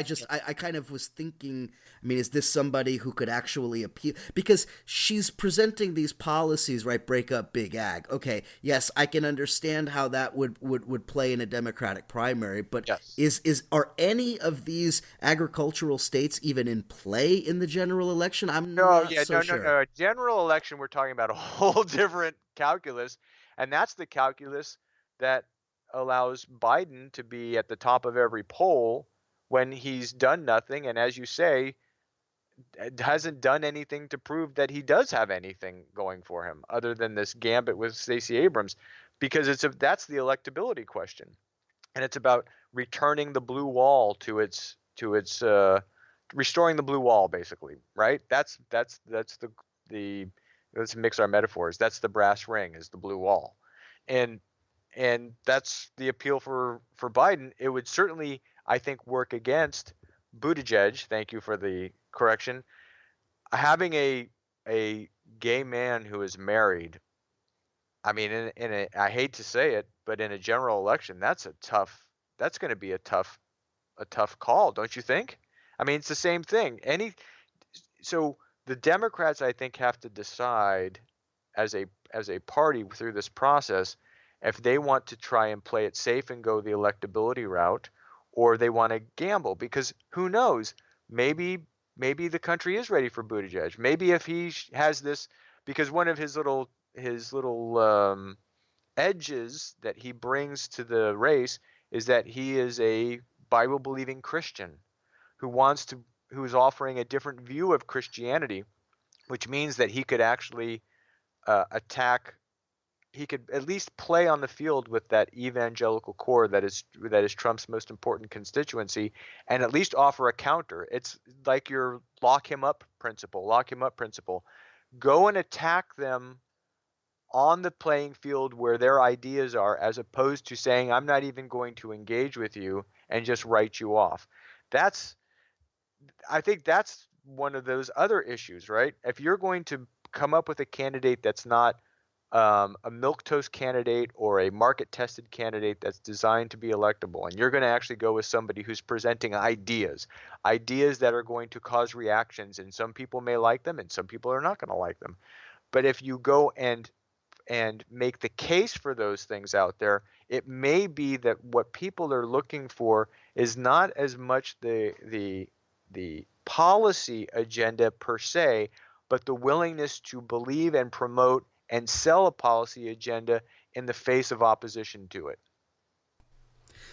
I kind of was thinking, I mean, is this somebody who could actually appeal? Because she's presenting these policies, right? Break up big ag. Okay, yes, I can understand how that would play in a Democratic primary, but Yes. are any of these agricultural states even in play in the general election? I'm No, not yeah, so no, no, sure. no. General election, we're talking about a whole different calculus, and that's the calculus that allows Biden to be at the top of every poll when he's done nothing, and as you say, hasn't done anything to prove that he does have anything going for him other than this gambit with Stacey Abrams, because that's the electability question, and it's about returning the blue wall to its restoring the blue wall, basically, right? That's the let's mix our metaphors. That's the brass ring, is the blue wall, and that's the appeal for Biden. It would certainly, I think, work against Buttigieg. Thank you for the correction. Having a gay man who is married. I mean, I hate to say it, but in a general election, that's going to be a tough call, don't you think? I mean, it's the same thing. So the Democrats, I think, have to decide as a party through this process if they want to try and play it safe and go the electability route, or they want to gamble, because who knows? Maybe the country is ready for Buttigieg. Maybe if he has this, because one of his little edges that he brings to the race is that he is a Bible believing Christian who is offering a different view of Christianity, which means that he could actually attack. He could at least play on the field with that evangelical core that is Trump's most important constituency, and at least offer a counter. It's like your lock him up principle. Go and attack them on the playing field where their ideas are, as opposed to saying, I'm not even going to engage with you and just write you off. I think that's one of those other issues, right? If you're going to come up with a candidate that's not a milquetoast candidate or a market tested candidate that's designed to be electable, and you're going to actually go with somebody who's presenting ideas that are going to cause reactions, and some people may like them and some people are not going to like them. But if you go and make the case for those things out there, it may be that what people are looking for is not as much the policy agenda per se, but the willingness to believe and promote and sell a policy agenda in the face of opposition to it.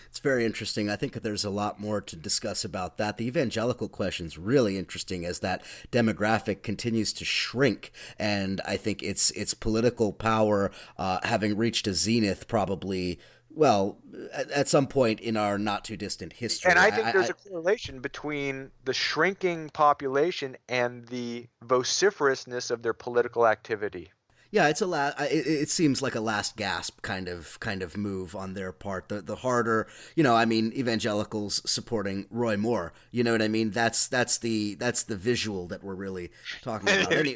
It's very interesting. I think that there's a lot more to discuss about that. The evangelical question is really interesting as that demographic continues to shrink, and I think its political power having reached a zenith probably, well, at some point in our not too distant history. And I think there's a correlation between the shrinking population and the vociferousness of their political activity. Yeah, it seems like a last gasp kind of move on their part. The harder, evangelicals supporting Roy Moore. You know what I mean? That's the visual that we're really talking about.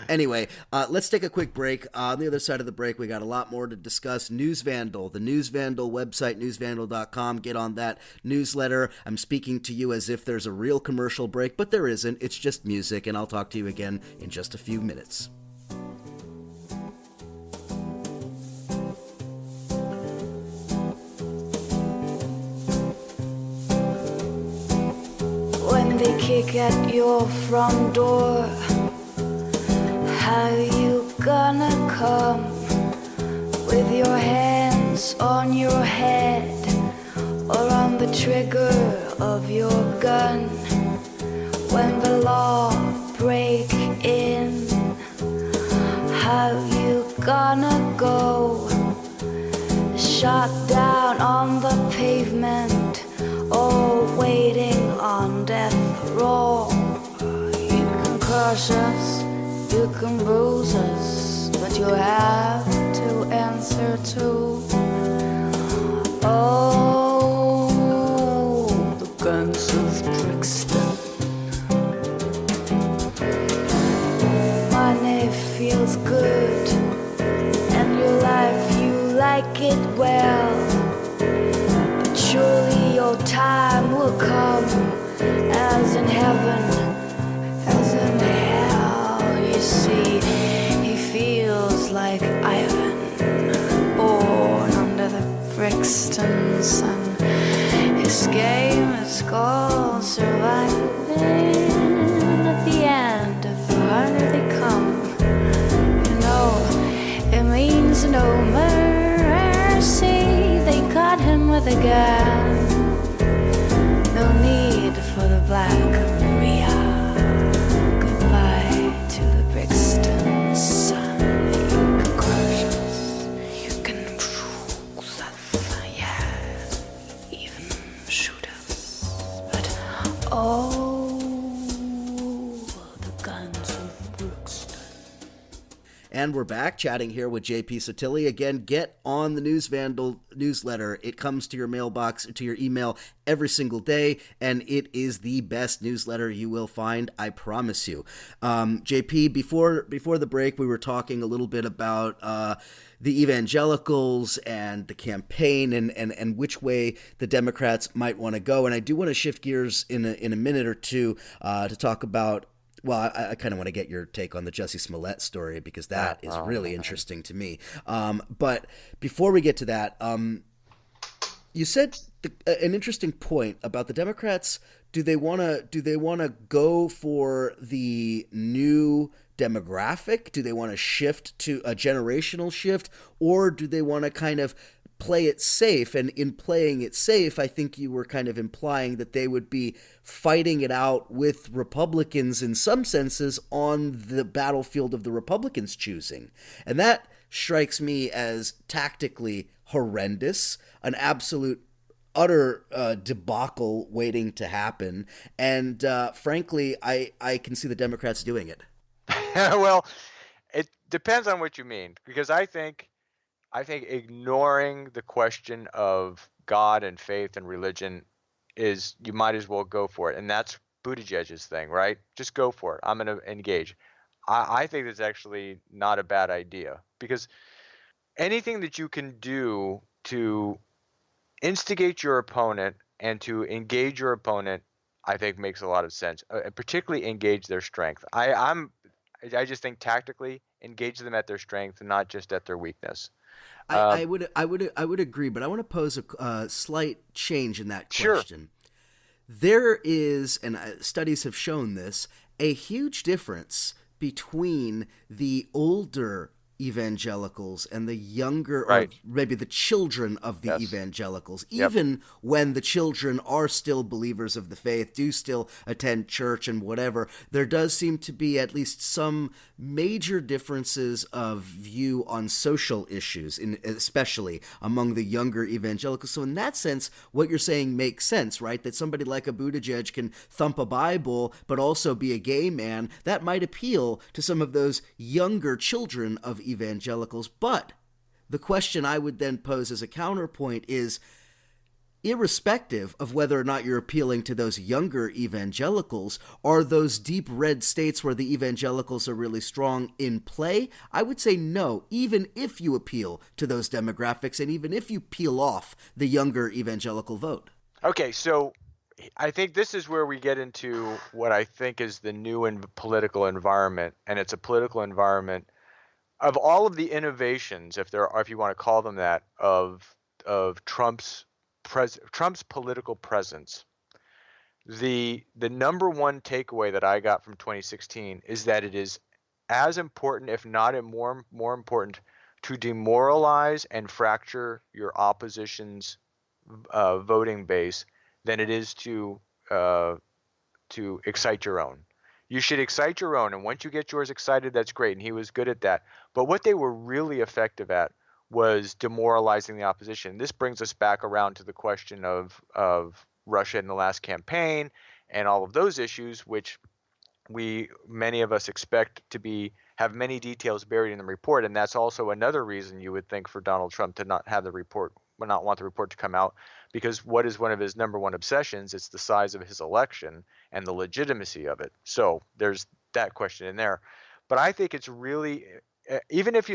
Anyway, let's take a quick break. On the other side of the break, we got a lot more to discuss. News Vandal, the News Vandal website, newsvandal.com. Get on that newsletter. I'm speaking to you as if there's a real commercial break, but there isn't. It's just music, and I'll talk to you again in just a few minutes. When they kick at your front door, how you gonna come with your hands on your head or on the trigger of your gun? When the law break in, how you gonna go? Shot down on the pavement or waiting on death row. You can crush us, you can bruise us, but you have to answer to. Oh, the guns of Brixton. Money feels good, and your life you like it well. But surely your time will come, as in heaven, as in hell. You see, he feels like Ivan, born under the Brixton sun. His game is called surviving. At the end, if the harder they come, you know, it means no mercy. They caught him with a gun. No need for the Black Maria. Goodbye to the Brixton sun. You can crush us, you can bruise us, yeah, even shoot us. But oh, the guns of Brixton. And we're back chatting here with JP Sottile. Again, get on the News Vandal newsletter. It comes to your mailbox, to your email every single day, and it is the best newsletter you will find, I promise you. JP, before the break, we were talking a little bit about the evangelicals and the campaign and which way the Democrats might want to go. And I do want to shift gears in a minute or two to talk about. Well, I kind of want to get your take on the Jussie Smollett story because that is really interesting to me. But before we get to that, you said an interesting point about the Democrats. Do they want to go for the new demographic? Do they want to shift to a generational shift, or do they want to kind of play it safe? And in playing it safe, I think you were kind of implying that they would be fighting it out with Republicans in some senses on the battlefield of the Republicans' choosing. And that strikes me as tactically horrendous, an absolute utter debacle waiting to happen. And frankly, I can see the Democrats doing it. Well, it depends on what you mean, because I think ignoring the question of God and faith and religion is, you might as well go for it. And that's Buttigieg's thing, right? Just go for it. I'm going to engage. I think that's actually not a bad idea, because anything that you can do to instigate your opponent and to engage your opponent, I think makes a lot of sense, particularly engage their strength. I just think tactically engage them at their strength and not just at their weakness. I would agree, but I want to pose a slight change in that question. Sure. There is, and studies have shown this, a huge difference between the older evangelicals and the younger, Right. or maybe the children of the Yes. evangelicals, Yep. even when the children are still believers of the faith, do still attend church and whatever, there does seem to be at least some major differences of view on social issues, especially among the younger evangelicals. So in that sense, what you're saying makes sense, right? That somebody like a Buttigieg can thump a Bible but also be a gay man. That might appeal to some of those younger children of evangelicals. But the question I would then pose as a counterpoint is, irrespective of whether or not you're appealing to those younger evangelicals, are those deep red states where the evangelicals are really strong in play? I would say no, even if you appeal to those demographics and even if you peel off the younger evangelical vote. Okay, so I think this is where we get into what I think is the new political environment, and it's a political environment of all of the innovations, if you want to call them that, of Trump's political presence. The number one takeaway that I got from 2016 is that it is as important, if not more important, to demoralize and fracture your opposition's voting base than it is to excite your own. You should excite your own, and once you get yours excited, that's great, and he was good at that. But what they were really effective at was demoralizing the opposition. This brings us back around to the question of Russia in the last campaign and all of those issues, which many of us expect to have many details buried in the report, and that's also another reason you would think for Donald Trump to not want the report to come out, because what is one of his number one obsessions? It's the size of his election and the legitimacy of it. So there's that question in there. But I think it's really, even if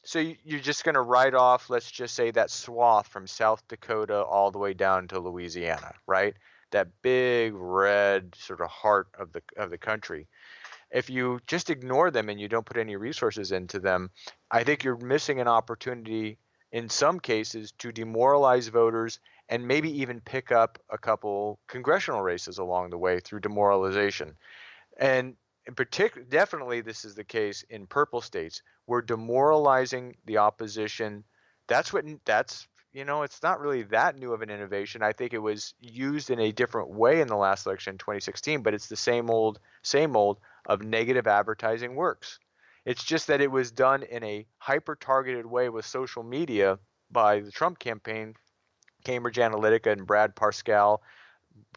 so you're just going to write off, let's just say, that swath from South Dakota all the way down to Louisiana, right? That big red sort of heart of the country. If you just ignore them and you don't put any resources into them, I think you're missing an opportunity in some cases to demoralize voters and maybe even pick up a couple congressional races along the way through demoralization. And in particular, definitely this is the case in purple states. We're demoralizing the opposition. It's not really that new of an innovation. I think it was used in a different way in the last election in 2016, but it's the same old of negative advertising works. It's just that it was done in a hyper-targeted way with social media by the Trump campaign, Cambridge Analytica and Brad Parscale.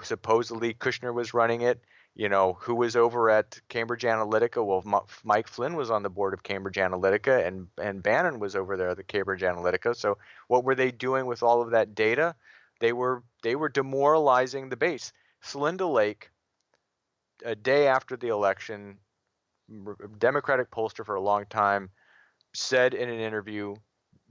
Supposedly Kushner was running it. Who was over at Cambridge Analytica? Well, Mike Flynn was on the board of Cambridge Analytica, and Bannon was over there at the Cambridge Analytica. So what were they doing with all of that data? They were demoralizing the base. Celinda Lake, a day after the election, Democratic pollster for a long time, said in an interview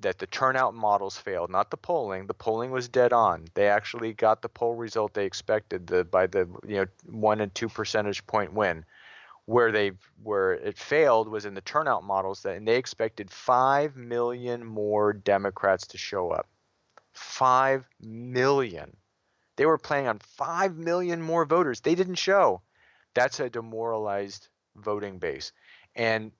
that the turnout models failed, not the polling. The polling was dead on. They actually got the poll result they expected by the 1 and 2 percentage point win. Where it failed was in the turnout models, and they expected 5 million more Democrats to show up. 5 million. They were planning on 5 million more voters. They didn't show. That's a demoralized voting base. And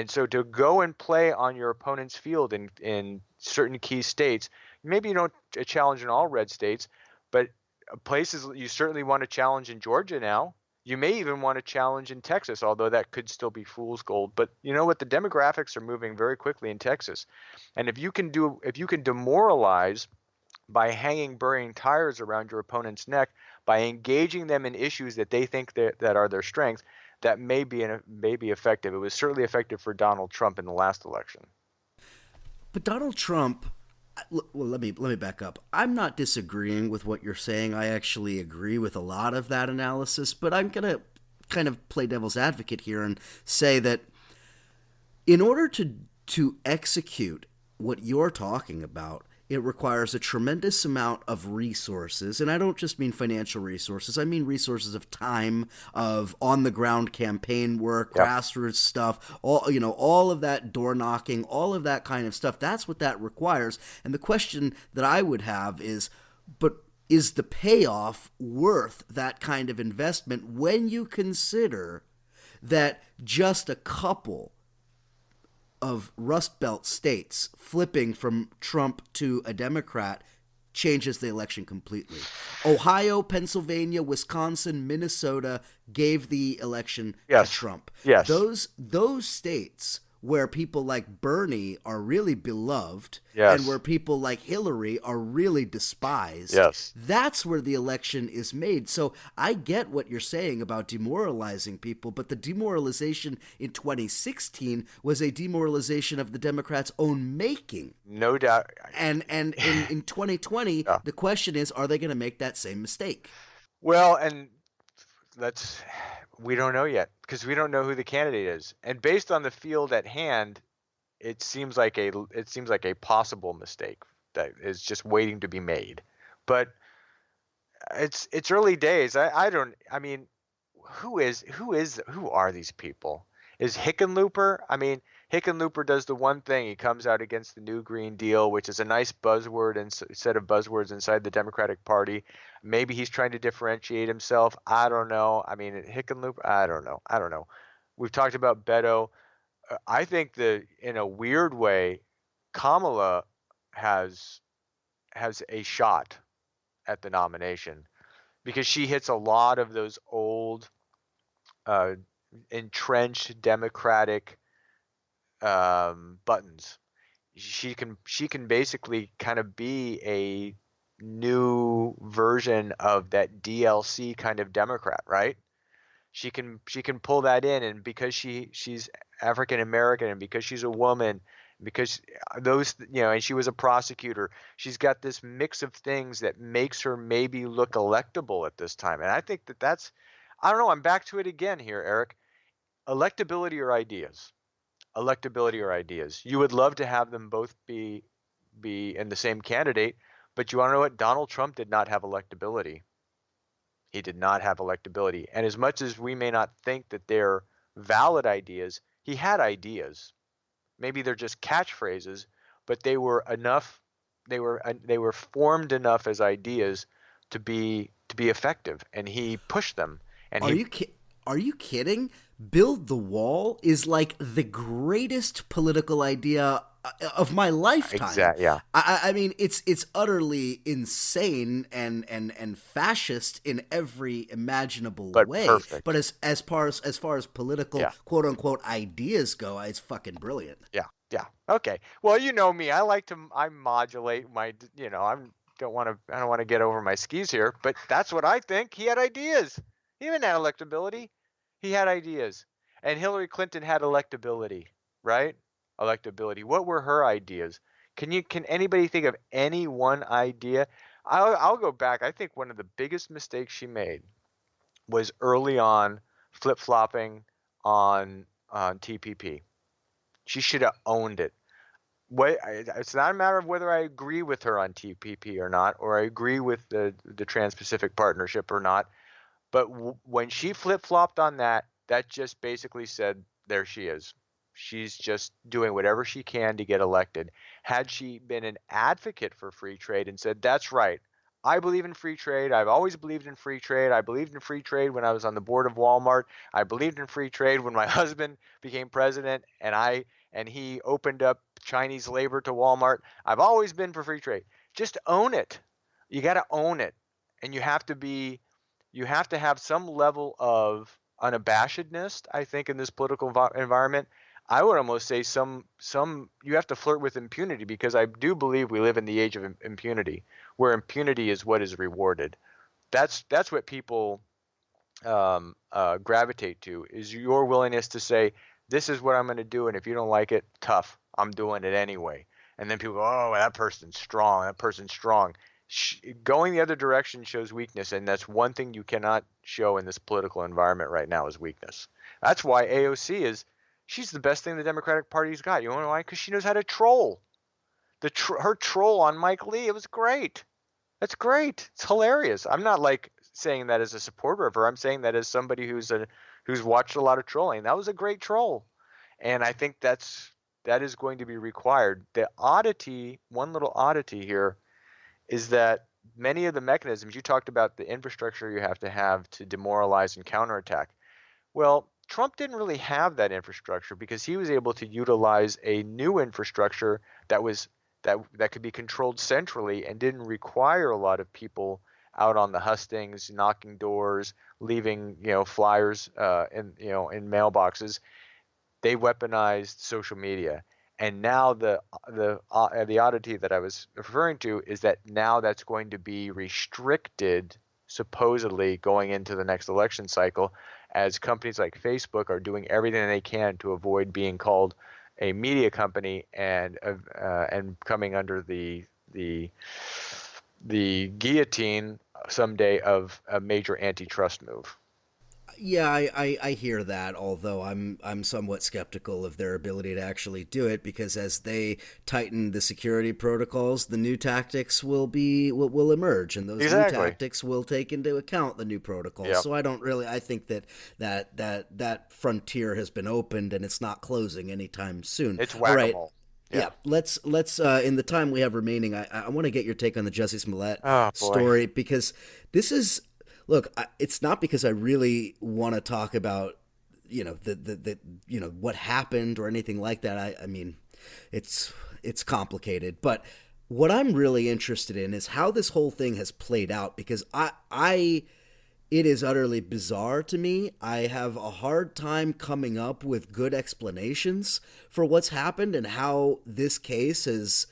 so to go and play on your opponent's field in certain key states, maybe you don't challenge in all red states, but places you certainly want to challenge in Georgia now. You may even want to challenge in Texas, although that could still be fool's gold. But you know what? The demographics are moving very quickly in Texas. And if you can demoralize by burying tires around your opponent's neck, by engaging them in issues that they think that are their strengths, that may be effective. It was certainly effective for Donald Trump in the last election. But Donald Trump, well, let me back up. I'm not disagreeing with what you're saying. I actually agree with a lot of that analysis, but I'm going to kind of play devil's advocate here and say that in order to execute what you're talking about, it requires a tremendous amount of resources, and I don't just mean financial resources. I mean resources of time, of on-the-ground campaign work, grassroots stuff, all of that door knocking, all of that kind of stuff. That's what that requires. And the question that I would have is, but is the payoff worth that kind of investment when you consider that just a couple of Rust Belt states flipping from Trump to a Democrat changes the election completely. Ohio, Pennsylvania, Wisconsin, Minnesota gave the election to Trump. Yes. Those states where people like Bernie are really beloved Yes. and where people like Hillary are really despised, Yes. that's where the election is made. So I get what you're saying about demoralizing people, but the demoralization in 2016 was a demoralization of the Democrats' own making. No doubt. And in 2020, the question is, are they going to make that same mistake? Well, and we don't know yet because we don't know who the candidate is. And based on the field at hand, it seems like a possible mistake that is just waiting to be made. But it's early days. I mean, who are these people? Is Hickenlooper? I mean, Hickenlooper does the one thing. He comes out against the New Green Deal, which is a nice buzzword and set of buzzwords inside the Democratic Party. Maybe he's trying to differentiate himself. I don't know. I mean, Hickenlooper, I don't know. We've talked about Beto. I think that in a weird way, Kamala has a shot at the nomination because she hits a lot of those old entrenched Democratic buttons. She can basically kind of be a new version of that DLC kind of Democrat, right? She can pull that in, and because she's African American and because she's a woman, because those, and she was a prosecutor, she's got this mix of things that makes her maybe look electable at this time. And I think that's I don't know, I'm back to it again here, Eric. Electability or ideas. Electability or ideas. You would love to have them both be in the same candidate, but you want to know what? Donald Trump did not have electability. He did not have electability. And as much as we may not think that they're valid ideas, he had ideas. Maybe they're just catchphrases, but they were enough. They were formed enough as ideas to be effective, and he pushed them. And Are you kidding? Build the wall is like the greatest political idea of my lifetime. Exactly. Yeah. I mean, it's utterly insane and fascist in every imaginable way. Perfect. But as far as political quote unquote ideas go, it's fucking brilliant. Yeah. Yeah. Okay. Well, you know me. I modulate my. I don't want to get over my skis here, but that's what I think. He had ideas. He didn't have electability. He had ideas. And Hillary Clinton had electability, right? Electability. What were her ideas? Can anybody think of any one idea? I'll go back. I think one of the biggest mistakes she made was early on flip-flopping on TPP. She should have owned it. It's not a matter of whether I agree with her on TPP or not, or I agree with the Trans-Pacific Partnership or not. But when she flip-flopped on that just basically said, there she is. She's just doing whatever she can to get elected. Had she been an advocate for free trade and said, that's right, I believe in free trade. I've always believed in free trade. I believed in free trade when I was on the board of Walmart. I believed in free trade when my husband became president and he opened up Chinese labor to Walmart. I've always been for free trade. Just own it. You got to own it. And you have to have some level of unabashedness, I think, in this political environment. I would almost say you have to flirt with impunity, because I do believe we live in the age of impunity, where impunity is what is rewarded. That's what people gravitate to, is your willingness to say, this is what I'm going to do, and if you don't like it, tough, I'm doing it anyway. And then people go, oh, that person's strong. Going the other direction shows weakness, and that's one thing you cannot show in this political environment right now is weakness. That's why AOC she's the best thing the Democratic Party's got. You want to know why? Because she knows how to troll. Her troll on Mike Lee, it was great. That's great. It's hilarious. I'm not saying that as a supporter of her. I'm saying that as somebody who's watched a lot of trolling. That was a great troll, and I think that is going to be required. One little oddity here, is that many of the mechanisms you talked about, the infrastructure you have to demoralize and counterattack. Well, Trump didn't really have that infrastructure because he was able to utilize a new infrastructure that could be controlled centrally and didn't require a lot of people out on the hustings, knocking doors, leaving flyers in mailboxes. They weaponized social media, and now the oddity that I was referring to is that now that's going to be restricted, supposedly going into the next election cycle, as companies like Facebook are doing everything they can to avoid being called a media company and coming under the guillotine someday of a major antitrust move. Yeah, I hear that, although I'm somewhat skeptical of their ability to actually do it, because as they tighten the security protocols, the new tactics will emerge, and those Exactly. new tactics will take into account the new protocols. Yep. So I think that frontier has been opened and it's not closing anytime soon. It's All right. whack-a-mole. Yeah, let's in the time we have remaining, I want to get your take on the Jussie Smollett story, because this is. Look, it's not because I really want to talk about, the what happened or anything like that. I mean, it's complicated. But what I'm really interested in is how this whole thing has played out, because it is utterly bizarre to me. I have a hard time coming up with good explanations for what's happened and how this case has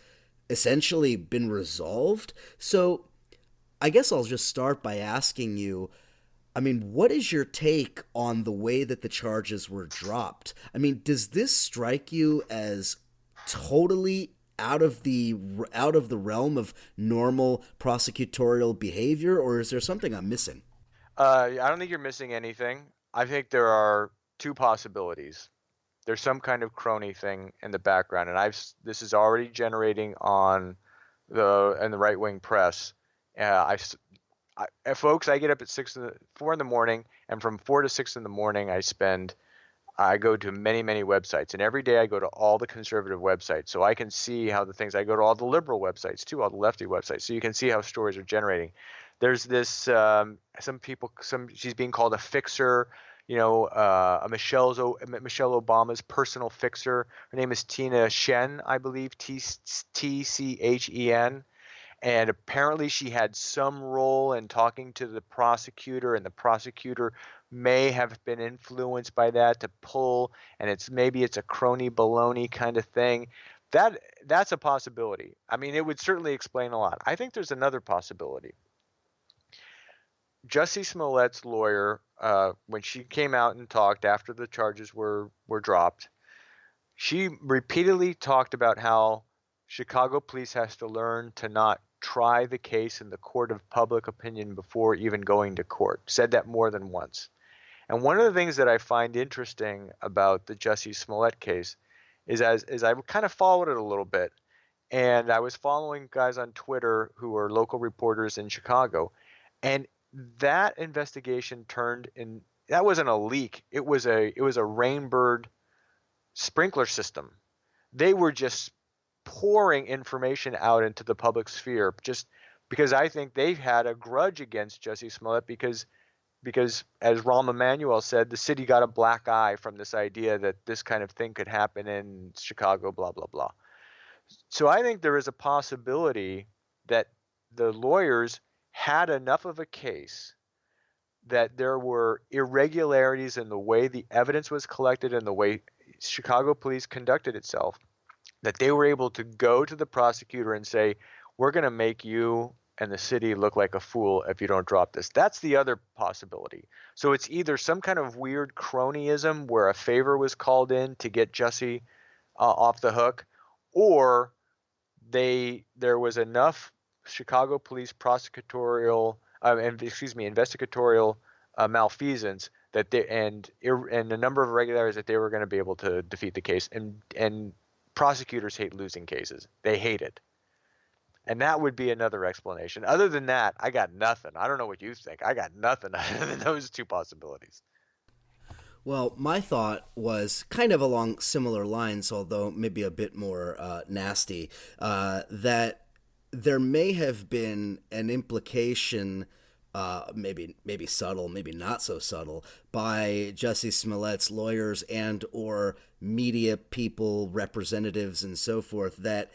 essentially been resolved. So I guess I'll just start by asking you, I mean, what is your take on the way that the charges were dropped? I mean, does this strike you as totally out of the realm of normal prosecutorial behavior, or is there something I'm missing? I don't think you're missing anything. I think there are two possibilities. There's some kind of crony thing in the background, and this is already generating in the right-wing press. Folks, I get up at 4 in the morning, and from 4 to 6 in the morning, I go to many, many websites, and every day I go to all the conservative websites, so I can see how I go to all the liberal websites too, all the lefty websites, so you can see how stories are generating. There's this, she's being called a fixer, Michelle Obama's personal fixer. Her name is Tina Shen, I believe, Tchen. And apparently she had some role in talking to the prosecutor, and the prosecutor may have been influenced by that to pull, and maybe it's a crony baloney kind of thing. That's a possibility. I mean, it would certainly explain a lot. I think there's another possibility. Jussie Smollett's lawyer, when she came out and talked after the charges were dropped, she repeatedly talked about how Chicago police has to learn to not try the case in the court of public opinion before even going to court. Said that more than once. And one of the things that I find interesting about the Jussie Smollett case is as I kind of followed it a little bit, and I was following guys on Twitter who are local reporters in Chicago, and that investigation that wasn't a leak. It was a Rainbird sprinkler system. They were just pouring information out into the public sphere just because I think they've had a grudge against Jussie Smollett because as Rahm Emanuel said, the city got a black eye from this idea that this kind of thing could happen in Chicago, blah, blah, blah. So I think there is a possibility that the lawyers had enough of a case that there were irregularities in the way the evidence was collected and the way Chicago police conducted itself, that they were able to go to the prosecutor and say, we're going to make you and the city look like a fool if you don't drop this. That's the other possibility. So it's either some kind of weird cronyism where a favor was called in to get Jussie off the hook, or there was enough Chicago police investigatorial malfeasance that and a number of irregularities that they were going to be able to defeat the case. And prosecutors hate losing cases. They hate it. And that would be another explanation. Other than that, I got nothing. I don't know what you think. I got nothing other than those two possibilities. Well, my thought was kind of along similar lines, although maybe a bit more nasty, that there may have been an implication maybe subtle, maybe not so subtle, by Jussie Smollett's lawyers and or media people, representatives, and so forth, that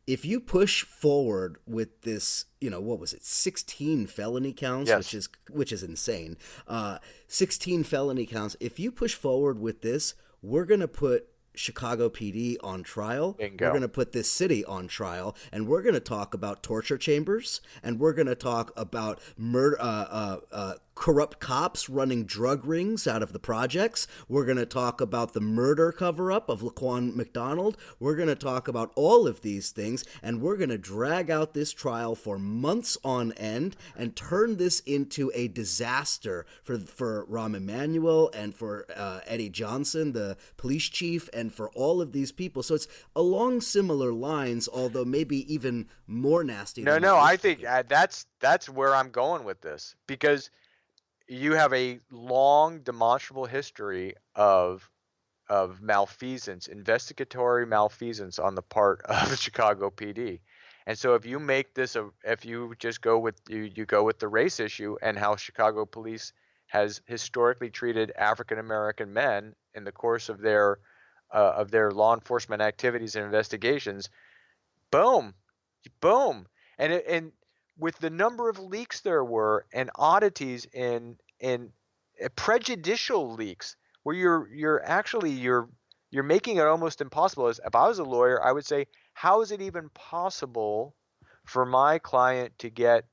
if you push forward with this, what was it, 16 felony counts, Yes. which is insane. 16 felony counts. If you push forward with this, we're going to put Chicago PD on trial. Bingo. We're going to put this city on trial, and we're going to talk about torture chambers, and we're going to talk about corrupt cops running drug rings out of the projects. We're going to talk about the murder cover-up of Laquan McDonald. We're going to talk about all of these things, and we're going to drag out this trial for months on end and turn this into a disaster for Rahm Emanuel and for Eddie Johnson, the police chief, and for all of these people. So it's along similar lines, although maybe even more nasty. No, I think that's where I'm going with this, because you have a long demonstrable history of malfeasance, investigatory malfeasance on the part of the Chicago PD. And so if you make this if you just go with you go with the race issue and how Chicago police has historically treated African American men in the course of their law enforcement activities and investigations, boom, and with the number of leaks there were and oddities in prejudicial leaks where you're making it almost impossible. If I was a lawyer, I would say, how is it even possible for my client to get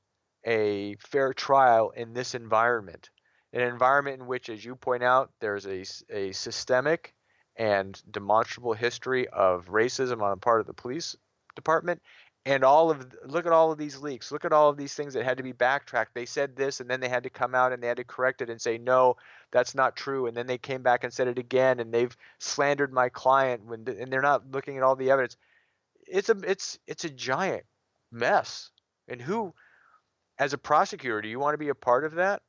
a fair trial in this environment? An environment in which, as you point out, there's a systemic and demonstrable history of racism on the part of the police department. And look at all of these leaks. Look at all of these things that had to be backtracked. They said this, and then they had to come out and they had to correct it and say, no, that's not true. And then they came back and said it again, and they've slandered my client and they're not looking at all the evidence. It's a giant mess. And who, as a prosecutor, do you want to be a part of that?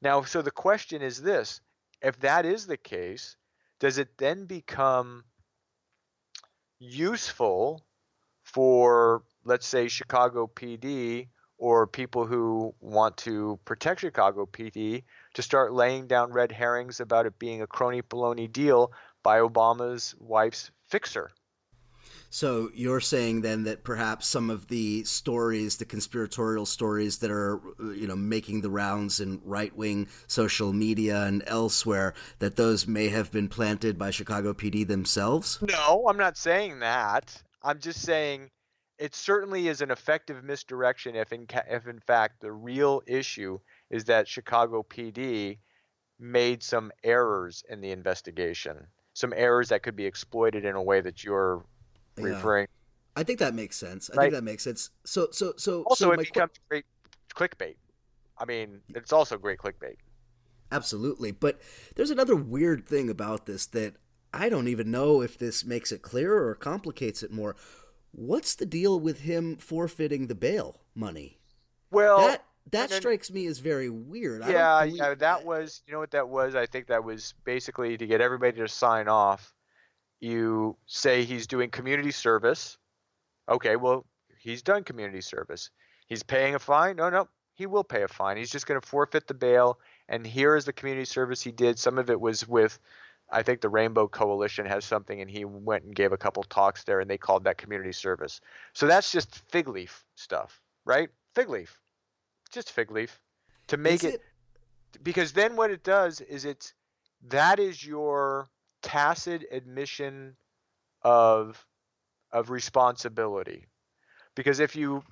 Now, so the question is this: if that is the case, does it then become useful for, let's say, Chicago PD or people who want to protect Chicago PD to start laying down red herrings about it being a crony baloney deal by Obama's wife's fixer? So you're saying then that perhaps some of the stories, the conspiratorial stories that are, making the rounds in right-wing social media and elsewhere, that those may have been planted by Chicago PD themselves? No, I'm not saying that. I'm just saying it certainly is an effective misdirection if in fact the real issue is that Chicago PD made some errors in the investigation, some errors that could be exploited in a way that you're referring. I think that makes sense. I Right? think that makes sense. So Also, it becomes great clickbait. I mean, it's also great clickbait. Absolutely. But there's another weird thing about this that I don't even know if this makes it clearer or complicates it more. What's the deal with him forfeiting the bail money? Well, that strikes me as very weird. Yeah, that was, you know what that was? I think that was basically to get everybody to sign off. You say he's doing community service. Okay, well, he's done community service. He's paying a fine? No, he will pay a fine. He's just going to forfeit the bail, and here is the community service he did. Some of it was with, I think the Rainbow Coalition has something, and he went and gave a couple talks there, and they called that community service. So that's just fig leaf stuff, right? Fig leaf. Just fig leaf. To make it, because then what it does is that is your tacit admission of responsibility. Because if you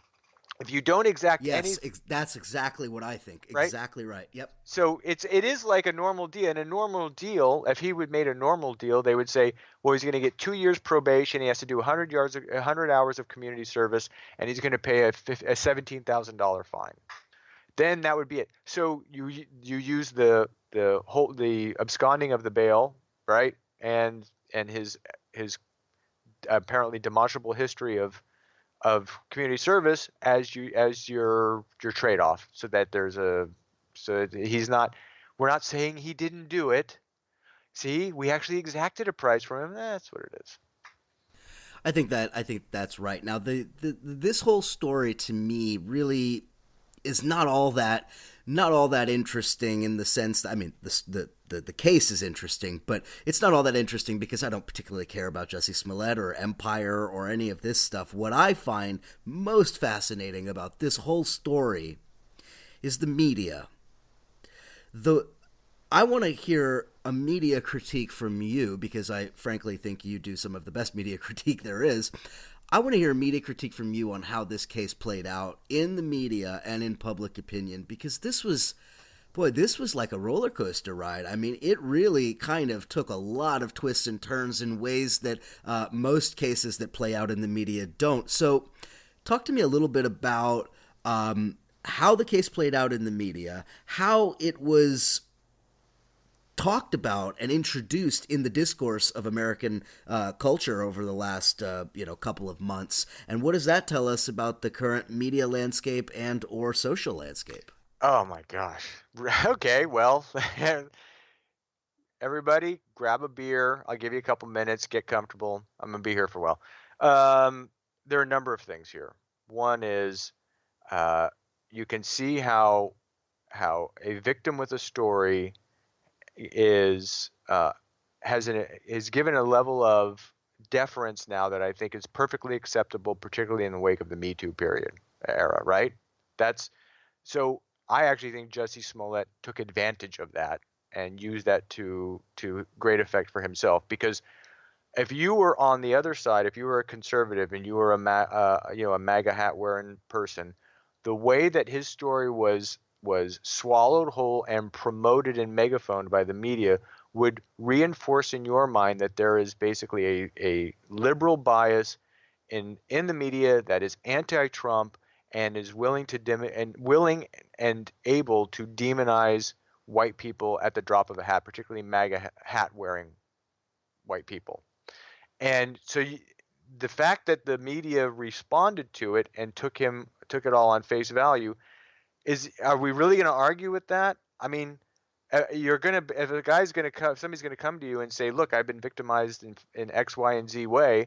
don't exact that's exactly what I think. Right? Exactly right. Yep. So it is like a normal deal. In a normal deal, if he would made a normal deal, they would say, well, he's going to get 2 years probation. He has to do 100 hours of community service, and he's going to pay a $17,000 fine. Then that would be it. So you use the absconding of the bail, right, and his apparently demonstrable history of community service as your trade-off, so that we're not saying he didn't do it. See, we actually exacted a price from him. That's what it is. I think that's right. Now this whole story to me really is not all that not all that interesting in the sense that, I mean, the case is interesting, but it's not all that interesting because I don't particularly care about Jussie Smollett or Empire or any of this stuff. What I find most fascinating about this whole story is the media. I want to hear a media critique from you, because I frankly think you do some of the best media critique there is. I want to hear a media critique from you on how this case played out in the media and in public opinion, because this was like a roller coaster ride. I mean, it really kind of took a lot of twists and turns in ways that most cases that play out in the media don't. So talk to me a little bit about how the case played out in the media, how it was talked about and introduced in the discourse of American culture over the last couple of months, and what does that tell us about the current media landscape and or social landscape? Oh my gosh. Okay, well, everybody grab a beer. I'll give you a couple minutes, get comfortable. I'm gonna be here for a while. There are a number of things here. One is you can see how a victim with a story is given a level of deference now that I think is perfectly acceptable, particularly in the wake of the Me Too era, right? So I actually think Jussie Smollett took advantage of that and used that to great effect for himself. Because if you were on the other side, if you were a conservative and you were a MAGA hat wearing person, the way that his story was swallowed whole and promoted and megaphoned by the media would reinforce in your mind that there is basically a liberal bias in the media that is anti-Trump and is willing and able to demonize white people at the drop of a hat, particularly MAGA hat wearing white people. And so the fact that the media responded to it and took it all on face value, are we really going to argue with that? I mean, if somebody's going to come to you and say, look, I've been victimized in X, Y, and Z way,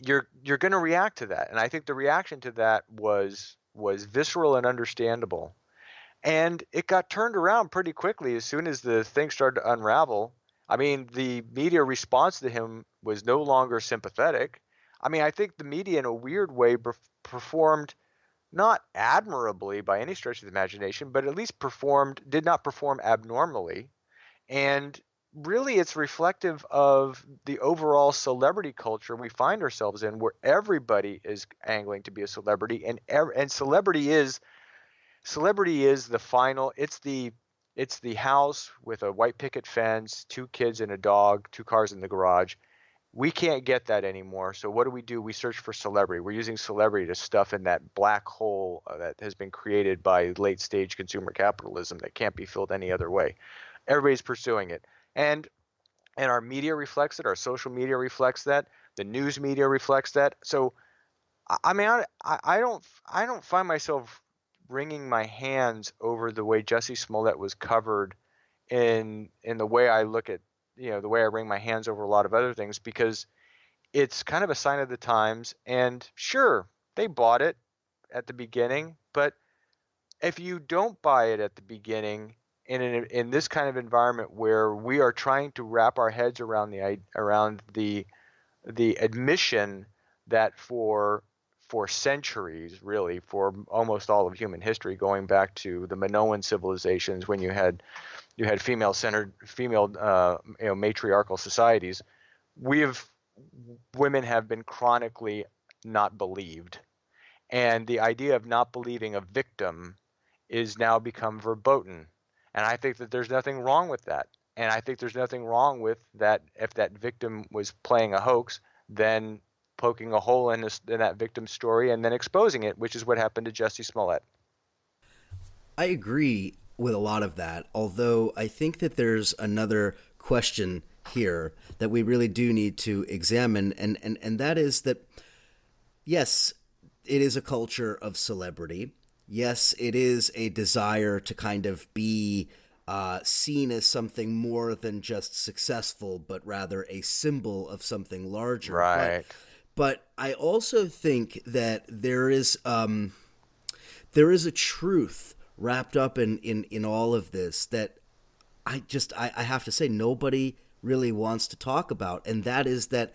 you're going to react to that. And I think the reaction to that was visceral and understandable. And it got turned around pretty quickly as soon as the thing started to unravel. I mean, the media response to him was no longer sympathetic. I mean, I think the media in a weird way performed not admirably by any stretch of the imagination, but at least did not perform abnormally. And really, it's reflective of the overall celebrity culture we find ourselves in, where everybody is angling to be a celebrity, and celebrity is the final. It's the house with a white picket fence, 2 kids and a dog, 2 cars in the garage. We can't get that anymore. So what do? We search for celebrity. We're using celebrity to stuff in that black hole that has been created by late stage consumer capitalism that can't be filled any other way. Everybody's pursuing it. And our media reflects it. Our social media reflects that. The news media reflects that. So, I mean, I don't find myself wringing my hands over the way Jussie Smollett was covered in the way I look at, the way I wring my hands over a lot of other things, because it's kind of a sign of the times. And sure, they bought it at the beginning, but if you don't buy it at the beginning in this kind of environment where we are trying to wrap our heads around the admission that for centuries, really for almost all of human history, going back to the Minoan civilizations, when you had female-centered, matriarchal societies, women have been chronically not believed, and the idea of not believing a victim is now become verboten. And I think that there's nothing wrong with that. And I think there's nothing wrong with that if that victim was playing a hoax, then poking a hole in that victim's story and then exposing it, which is what happened to Jussie Smollett. I agree with a lot of that, although I think that there's another question here that we really do need to examine, and that is that, yes, it is a culture of celebrity. Yes, it is a desire to kind of be seen as something more than just successful, but rather a symbol of something larger. Right. But I also think that there is a truth wrapped up in all of this that I have to say nobody really wants to talk about, and that is that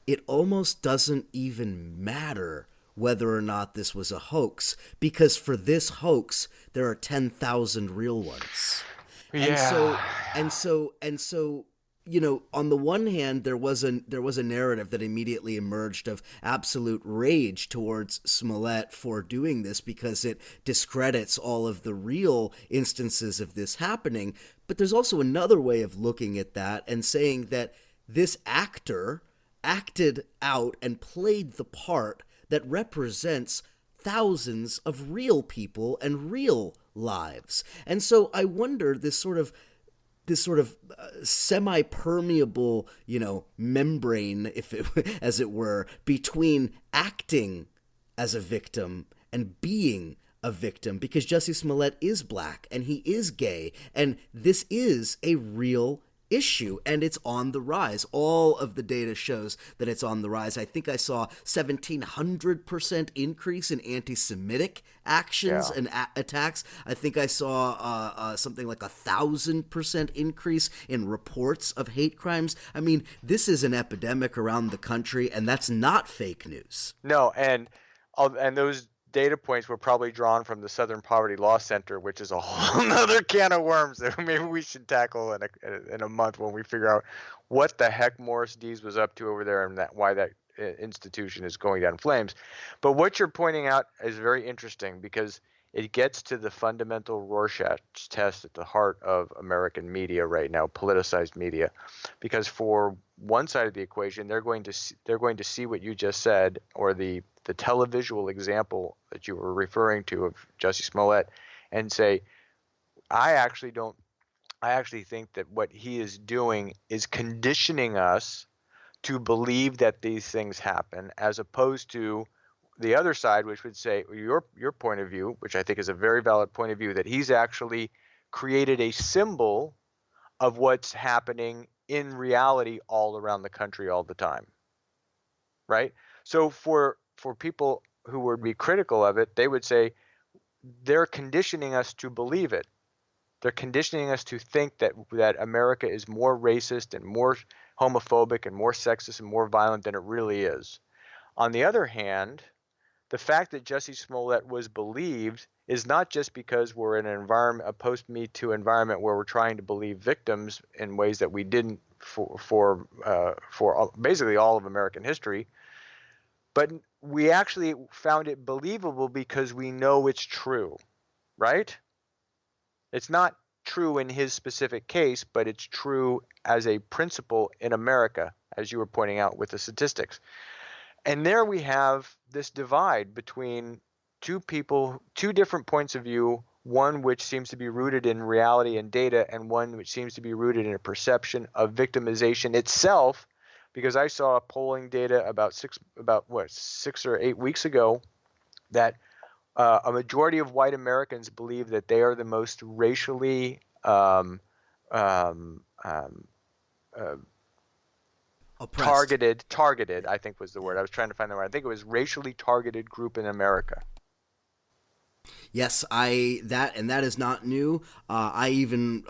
it almost doesn't even matter whether or not this was a hoax, because for this hoax there are 10,000 real ones. Yeah. And so you know, on the one hand, there was a narrative that immediately emerged of absolute rage towards Smollett for doing this because it discredits all of the real instances of this happening. But there's also another way of looking at that and saying that this actor acted out and played the part that represents thousands of real people and real lives. And so I wonder this sort of semi-permeable, you know, membrane, as it were, between acting as a victim and being a victim, because Jussie Smollett is black and he is gay, and this is a real issue, and it's on the rise. All of the data shows that it's on the rise. I think I saw 1,700% increase in anti-Semitic actions and attacks. I think I saw something like 1,000% increase in reports of hate crimes. I mean, this is an epidemic around the country, and that's not fake news. No, and those data points were probably drawn from the Southern Poverty Law Center, which is a whole other can of worms that maybe we should tackle in a month when we figure out what the heck Morris Dees was up to over there and why that institution is going down in flames. But what you're pointing out is very interesting, because it gets to the fundamental Rorschach test at the heart of American media right now, politicized media, because for one side of the equation, they're going to see what you just said, or the televisual example that you were referring to of Jussie Smollett, and say, I actually think that what he is doing is conditioning us to believe that these things happen, as opposed to the other side, which would say your point of view, which I think is a very valid point of view, that he's actually created a symbol of what's happening in reality all around the country all the time, right? So for people who would be critical of it, they would say they're conditioning us to believe it. They're conditioning us to think that America is more racist and more homophobic and more sexist and more violent than it really is. On the other hand, the fact that Jussie Smollett was believed is not just because we're in an environment, a post-Me Too environment, where we're trying to believe victims in ways that we didn't for basically all of American history, but we actually found it believable because we know it's true, right? It's not true in his specific case, but it's true as a principle in America, as you were pointing out with the statistics. And there we have this divide between two different points of view, one which seems to be rooted in reality and data, and one which seems to be rooted in a perception of victimization itself. Because I saw polling data about 6 or 8 weeks ago that a majority of white Americans believe that they are the most racially targeted, I think was the word. I was trying to find the word. I think it was racially targeted group in America. Yes, that is not new. I even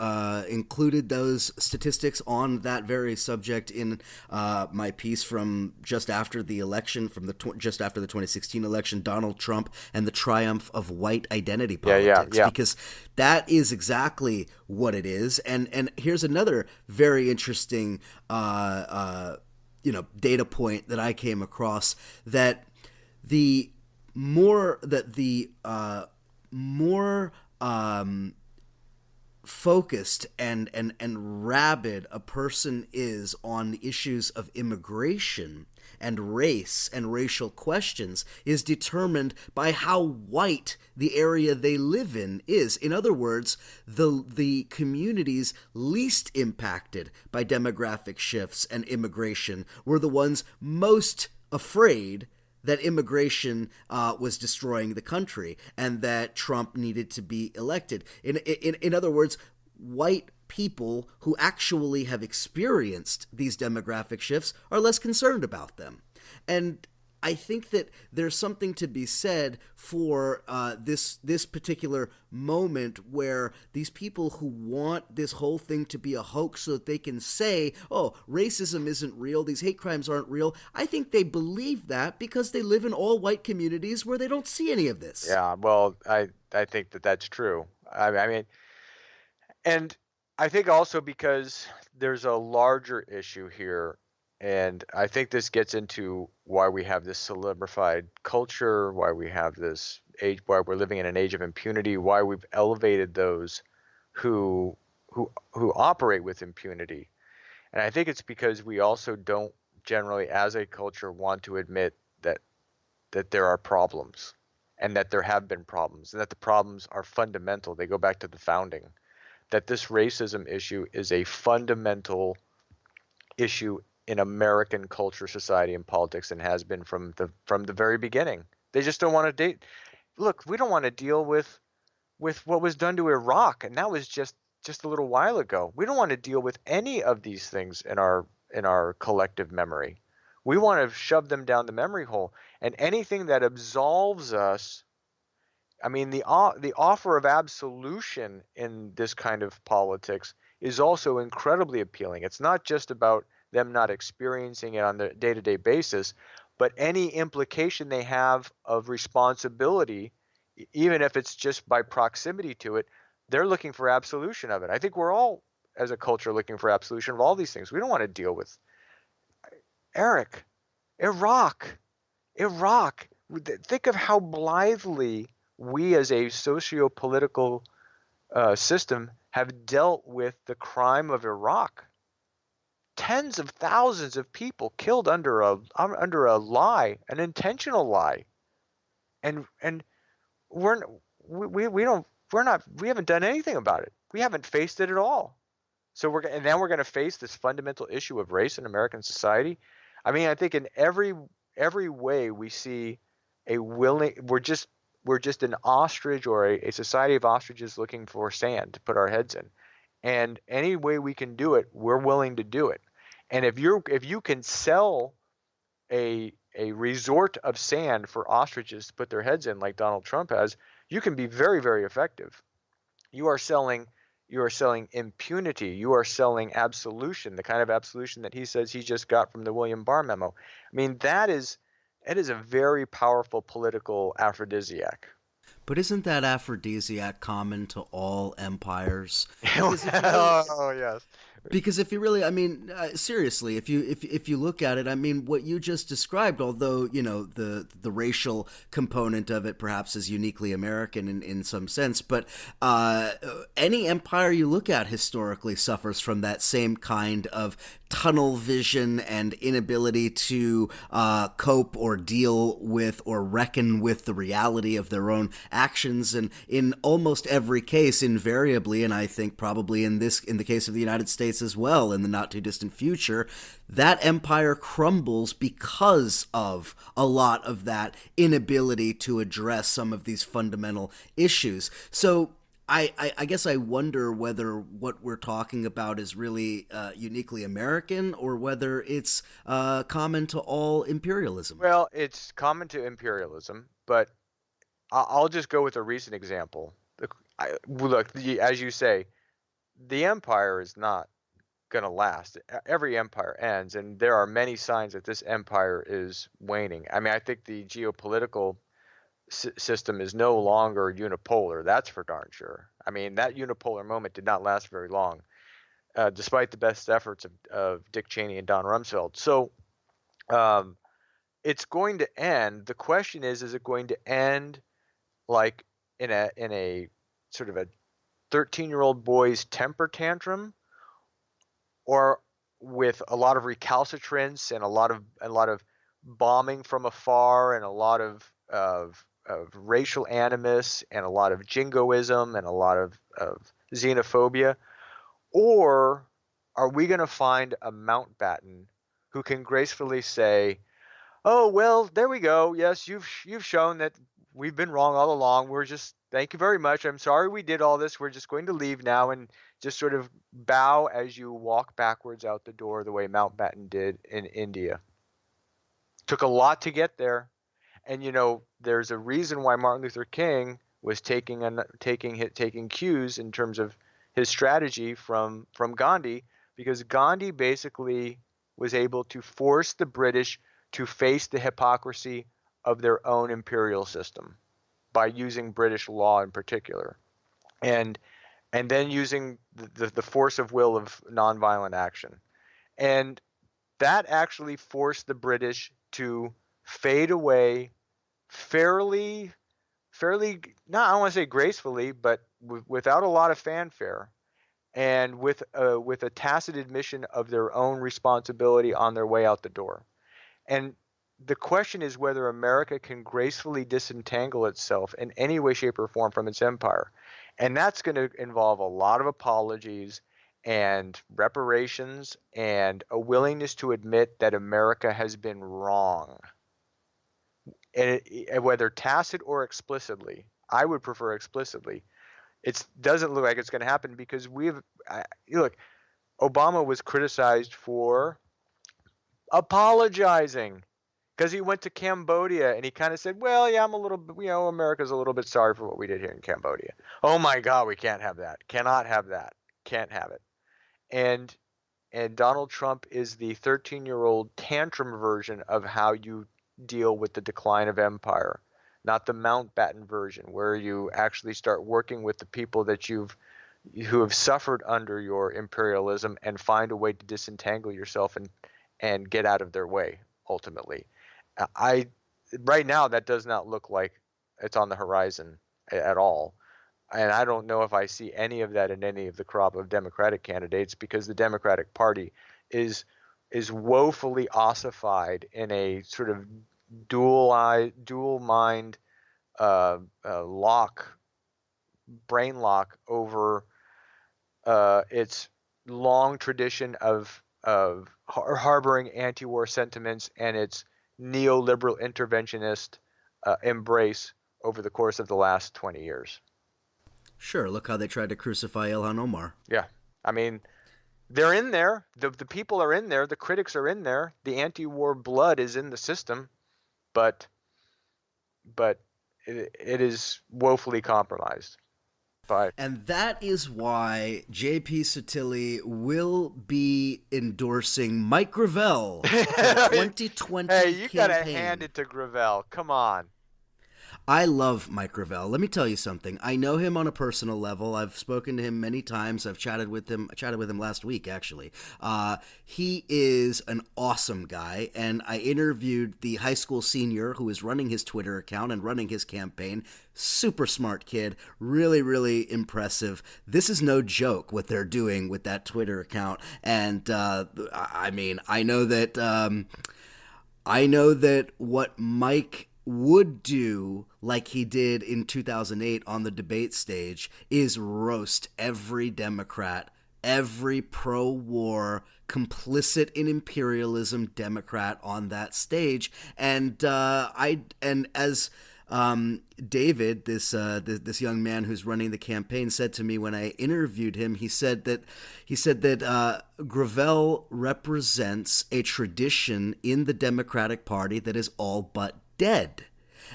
included those statistics on that very subject in my piece from just after the election, just after the 2016 election, Donald Trump and the triumph of white identity politics. Yeah. Because that is exactly what it is. And here's another very interesting data point that I came across, that the more focused and rabid a person is on the issues of immigration and race and racial questions is determined by how white the area they live in is. In other words, the communities least impacted by demographic shifts and immigration were the ones most afraid that immigration was destroying the country and that Trump needed to be elected. In other words, white people who actually have experienced these demographic shifts are less concerned about them. And I think that there's something to be said for this particular moment where these people who want this whole thing to be a hoax so that they can say, oh, racism isn't real, these hate crimes aren't real. I think they believe that because they live in all white communities where they don't see any of this. Yeah, well, I think that that's true. I mean, and I think also because there's a larger issue here, and I think this gets into why we have this celebrified culture, why we have this age, why we're living in an age of impunity, why we've elevated those who operate with impunity. And I think it's because we also don't generally, as a culture, want to admit that there are problems, and that there have been problems, and that the problems are fundamental. They go back to the founding. That this racism issue is a fundamental issue in American culture, society, and politics, and has been from the very beginning. They just don't want to date. Look, we don't want to deal with what was done to Iraq, and that was just a little while ago. We don't want to deal with any of these things in our collective memory. We want to shove them down the memory hole, and anything that absolves us. I mean, the offer of absolution in this kind of politics is also incredibly appealing. It's not just about them not experiencing it on the day-to-day basis, but any implication they have of responsibility, even if it's just by proximity to it, they're looking for absolution of it. I think we're all, as a culture, looking for absolution of all these things. We don't want to deal with Eric, Iraq. Think of how blithely we as a socio-political system have dealt with the crime of Iraq. Tens of thousands of people killed under a lie, an intentional lie, and we haven't done anything about it. We haven't faced it at all. So then we're going to face this fundamental issue of race in American society. I mean, I think in every way we see we're just an ostrich, or a society of ostriches looking for sand to put our heads in. And any way we can do it, we're willing to do it. And if you can sell a resort of sand for ostriches to put their heads in, like Donald Trump has, you can be very, very effective. You are selling impunity. You are selling absolution, the kind of absolution that he says he just got from the William Barr memo. I mean, it is a very powerful political aphrodisiac. But isn't that aphrodisiac common to all empires? Oh, yes. Because if you really, I mean, seriously, if you look at it, I mean, what you just described, although, you know, the racial component of it perhaps is uniquely American in some sense, but any empire you look at historically suffers from that same kind of tunnel vision and inability to cope or deal with or reckon with the reality of their own actions. And in almost every case, invariably, and I think probably in the case of the United States as well, in the not too distant future, that empire crumbles because of a lot of that inability to address some of these fundamental issues. So I guess I wonder whether what we're talking about is really uniquely American, or whether it's common to all imperialism. Well, it's common to imperialism, but I'll just go with a recent example. Look, as you say, the empire is not going to last. Every empire ends, and there are many signs that this empire is waning. I mean, I think the geopolitical system is no longer unipolar. That's for darn sure. I mean, that unipolar moment did not last very long, despite the best efforts of Dick Cheney and Don Rumsfeld. So it's going to end. The question is it going to end like in a sort of a 13-year-old boy's temper tantrum, or with a lot of recalcitrance and a lot of bombing from afar, and a lot of racial animus, and a lot of jingoism, and a lot of xenophobia? Or are we going to find a Mountbatten who can gracefully say, oh, well, there we go. Yes, you've shown that we've been wrong all along. Thank you very much. I'm sorry we did all this. We're just going to leave now, and just sort of bow as you walk backwards out the door the way Mountbatten did in India. Took a lot to get there. And there's a reason why Martin Luther King was taking cues in terms of his strategy from Gandhi, because Gandhi basically was able to force the British to face the hypocrisy of their own imperial system by using British law in particular, and then using the force of will of nonviolent action. And that actually forced the British to fade away fairly, not, I don't want to say gracefully, but without a lot of fanfare, and with a tacit admission of their own responsibility on their way out the door. And the question is whether America can gracefully disentangle itself in any way, shape, or form from its empire. And that's going to involve a lot of apologies and reparations and a willingness to admit that America has been wrong. And whether tacit or explicitly, I would prefer explicitly. It doesn't look like it's going to happen, because look, Obama was criticized for apologizing because he went to Cambodia and he kind of said, well, yeah, I'm a little bit, America's a little bit sorry for what we did here in Cambodia. Oh my God, we can't have that. Cannot have that. Can't have it. And Donald Trump is the 13-year-old tantrum version of how you deal with the decline of empire, not the Mountbatten version, where you actually start working with the people that who have suffered under your imperialism and find a way to disentangle yourself and get out of their way ultimately. Right now that does not look like it's on the horizon at all. And I don't know if I see any of that in any of the crop of Democratic candidates, because the Democratic Party is woefully ossified in a sort of dual mind brain lock over its long tradition of harboring anti-war sentiments and its neoliberal interventionist embrace over the course of the last 20 years. Sure, look how they tried to crucify Ilhan Omar. Yeah, I mean, they're in there. The people are in there. The critics are in there. The anti-war blood is in the system, but it is woefully compromised. And that is why JP Sottile will be endorsing Mike Gravel for the 2020 Hey, you campaign. gotta hand it to Gravel. Come on. I love Mike Gravel. Let me tell you something. I know him on a personal level. I've spoken to him many times. I've chatted with him. I chatted with him last week, actually. He is an awesome guy, and I interviewed the high school senior who is running his Twitter account and running his campaign. Super smart kid. Really, really impressive. This is no joke what they're doing with that Twitter account. And I mean, I know that what Mike would do, like he did in 2008 on the debate stage, is roast every Democrat, every pro-war, complicit in imperialism Democrat on that stage. And as David, this young man who's running the campaign, said to me when I interviewed him, he said that Gravel represents a tradition in the Democratic Party that is all but dead.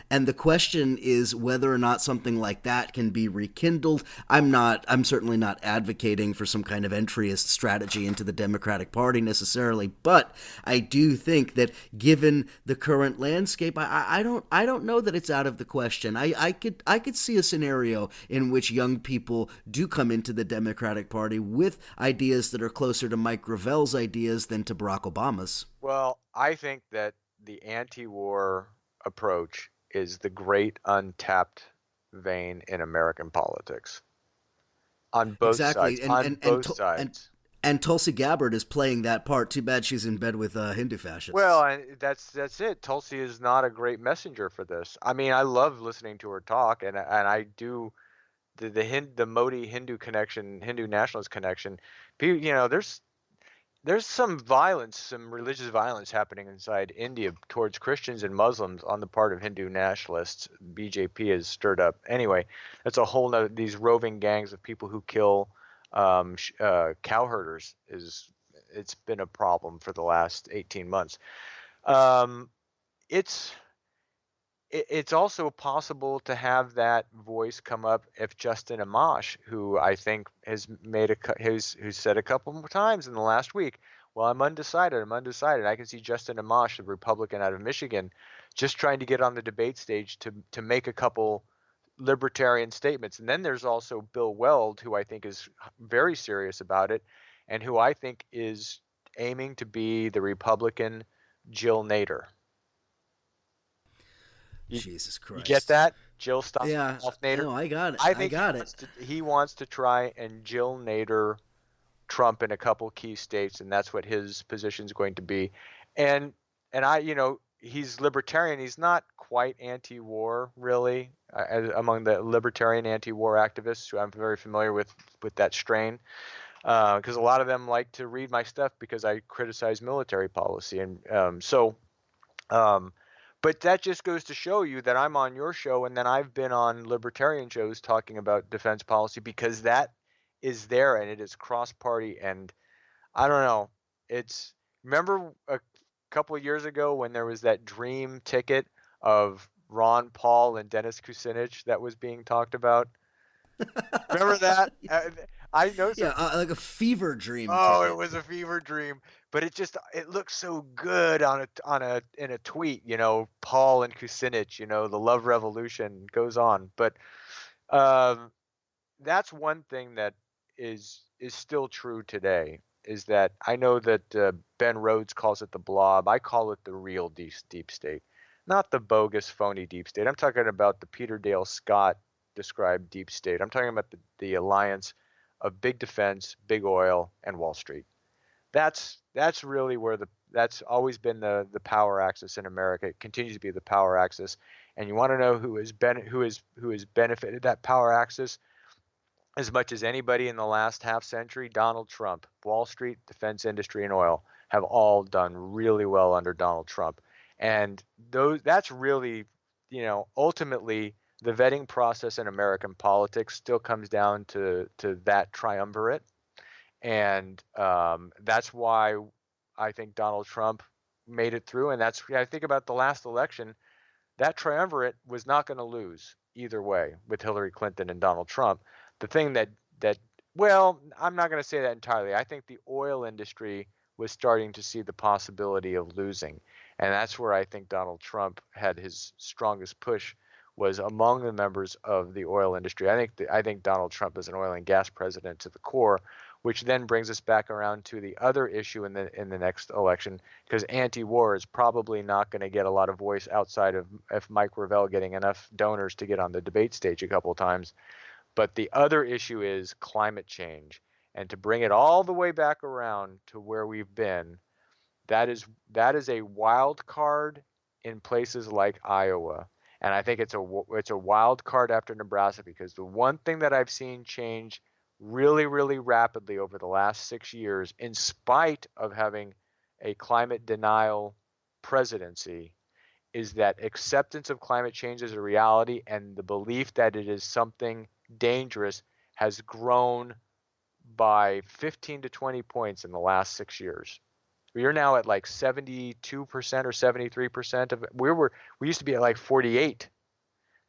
And the question is whether or not something like that can be rekindled. I'm certainly not advocating for some kind of entryist strategy into the Democratic Party necessarily, but I do think that given the current landscape, I don't know that it's out of the question. I could see a scenario in which young people do come into the Democratic Party with ideas that are closer to Mike Gravel's ideas than to Barack Obama's. Well, I think that the anti-war approach is the great untapped vein in American politics on both sides. And Tulsi Gabbard is playing that part. Too bad she's in bed with Hindu fascists. Well, and that's it. Tulsi is not a great messenger for this. I mean, I love listening to her talk, and I do the Modi Hindu connection, Hindu nationalist connection. There's some violence, some religious violence happening inside India towards Christians and Muslims on the part of Hindu nationalists. BJP has stirred up. Anyway, that's a whole nother, these roving gangs of people who kill cow herders it's been a problem for the last 18 months. it's also possible to have that voice come up if Justin Amash, who I think has who's said a couple more times in the last week, well, I'm undecided. I can see Justin Amash, the Republican out of Michigan, just trying to get on the debate stage to make a couple libertarian statements. And then there's also Bill Weld, who I think is very serious about it, and who I think is aiming to be the Republican Jill Nader. Jesus Christ. You get that? Jill Yeah. Nader? No, I got it. I think got it. He wants to try and Jill Nader Trump in a couple key states, and that's what his position is going to be. And he's libertarian. He's not quite anti-war, really, among the libertarian anti-war activists who I'm very familiar with that strain, because a lot of them like to read my stuff because I criticize military policy. And but that just goes to show you that I'm on your show, and then I've been on libertarian shows talking about defense policy, because that is there and it is cross-party. And I don't know. Remember a couple of years ago when there was that dream ticket of Ron Paul and Dennis Kucinich that was being talked about? Remember that? I know. Like a fever dream. Oh, ticket. It was a fever dream, but it looks so good in a tweet. Paul and Kucinich. The love revolution goes on. But that's one thing that is still true today. Is that I know that Ben Rhodes calls it the blob. I call it the real deep state, not the bogus, phony deep state. I'm talking about the Peter Dale Scott described deep state. I'm talking about the alliance of big defense, big oil, and Wall Street. That's really where that's always been the power axis in America. It continues to be the power axis. And you want to know who has benefited that power axis as much as anybody in the last half century? Donald Trump. Wall Street, defense industry, and oil have all done really well under Donald Trump. And that's really, ultimately the vetting process in American politics still comes down to that triumvirate. And that's why I think Donald Trump made it through. And I think about the last election, that triumvirate was not going to lose either way with Hillary Clinton and Donald Trump. The thing that well, I'm not going to say that entirely. I think the oil industry was starting to see the possibility of losing. And that's where I think Donald Trump had his strongest push, was among the members of the oil industry. I think Donald Trump is an oil and gas president to the core, which then brings us back around to the other issue in the next election, because anti-war is probably not going to get a lot of voice outside of Mike Revelle getting enough donors to get on the debate stage a couple of times. But the other issue is climate change. And to bring it all the way back around to where we've been, that is a wild card in places like Iowa. And I think it's a wild card after Nebraska, because the one thing that I've seen change really, really rapidly over the last 6 years, in spite of having a climate denial presidency, is that acceptance of climate change as a reality, and the belief that it is something dangerous has grown by 15 to 20 points in the last 6 years. We are now at like 72% or 73% of we used to be at like 48.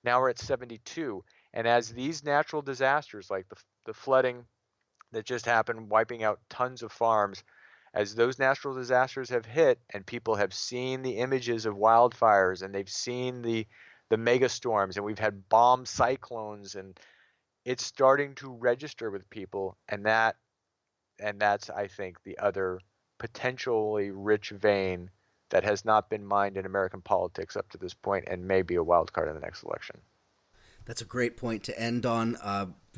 Now we're at 72. And as these natural disasters like the flooding that just happened, wiping out tons of farms, as those natural disasters have hit and people have seen the images of wildfires and they've seen the mega storms, and we've had bomb cyclones, and it's starting to register with people, and that's I think the other potentially rich vein that has not been mined in American politics up to this point, and may be a wild card in the next election. That's a great point to end on.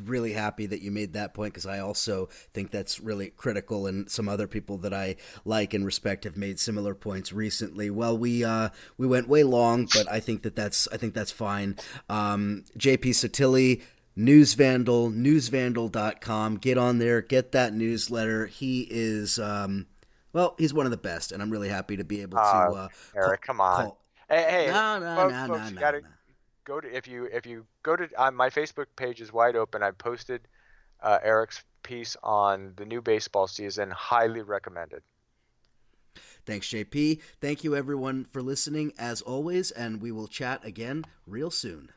Really happy that you made that point, because I also think that's really critical, and some other people that I like and respect have made similar points recently. Well, we went way long, but I think that's fine. JP Sottile, Newsvandal, newsvandal.com. Get on there, get that newsletter. He is, he's one of the best, and I'm really happy to be able to. Eric, come on. Hey, no. Go to if you go to my Facebook page is wide open. I posted Eric's piece on the new baseball season. Highly recommended. Thanks, JP. Thank you, everyone, for listening, as always, and we will chat again real soon.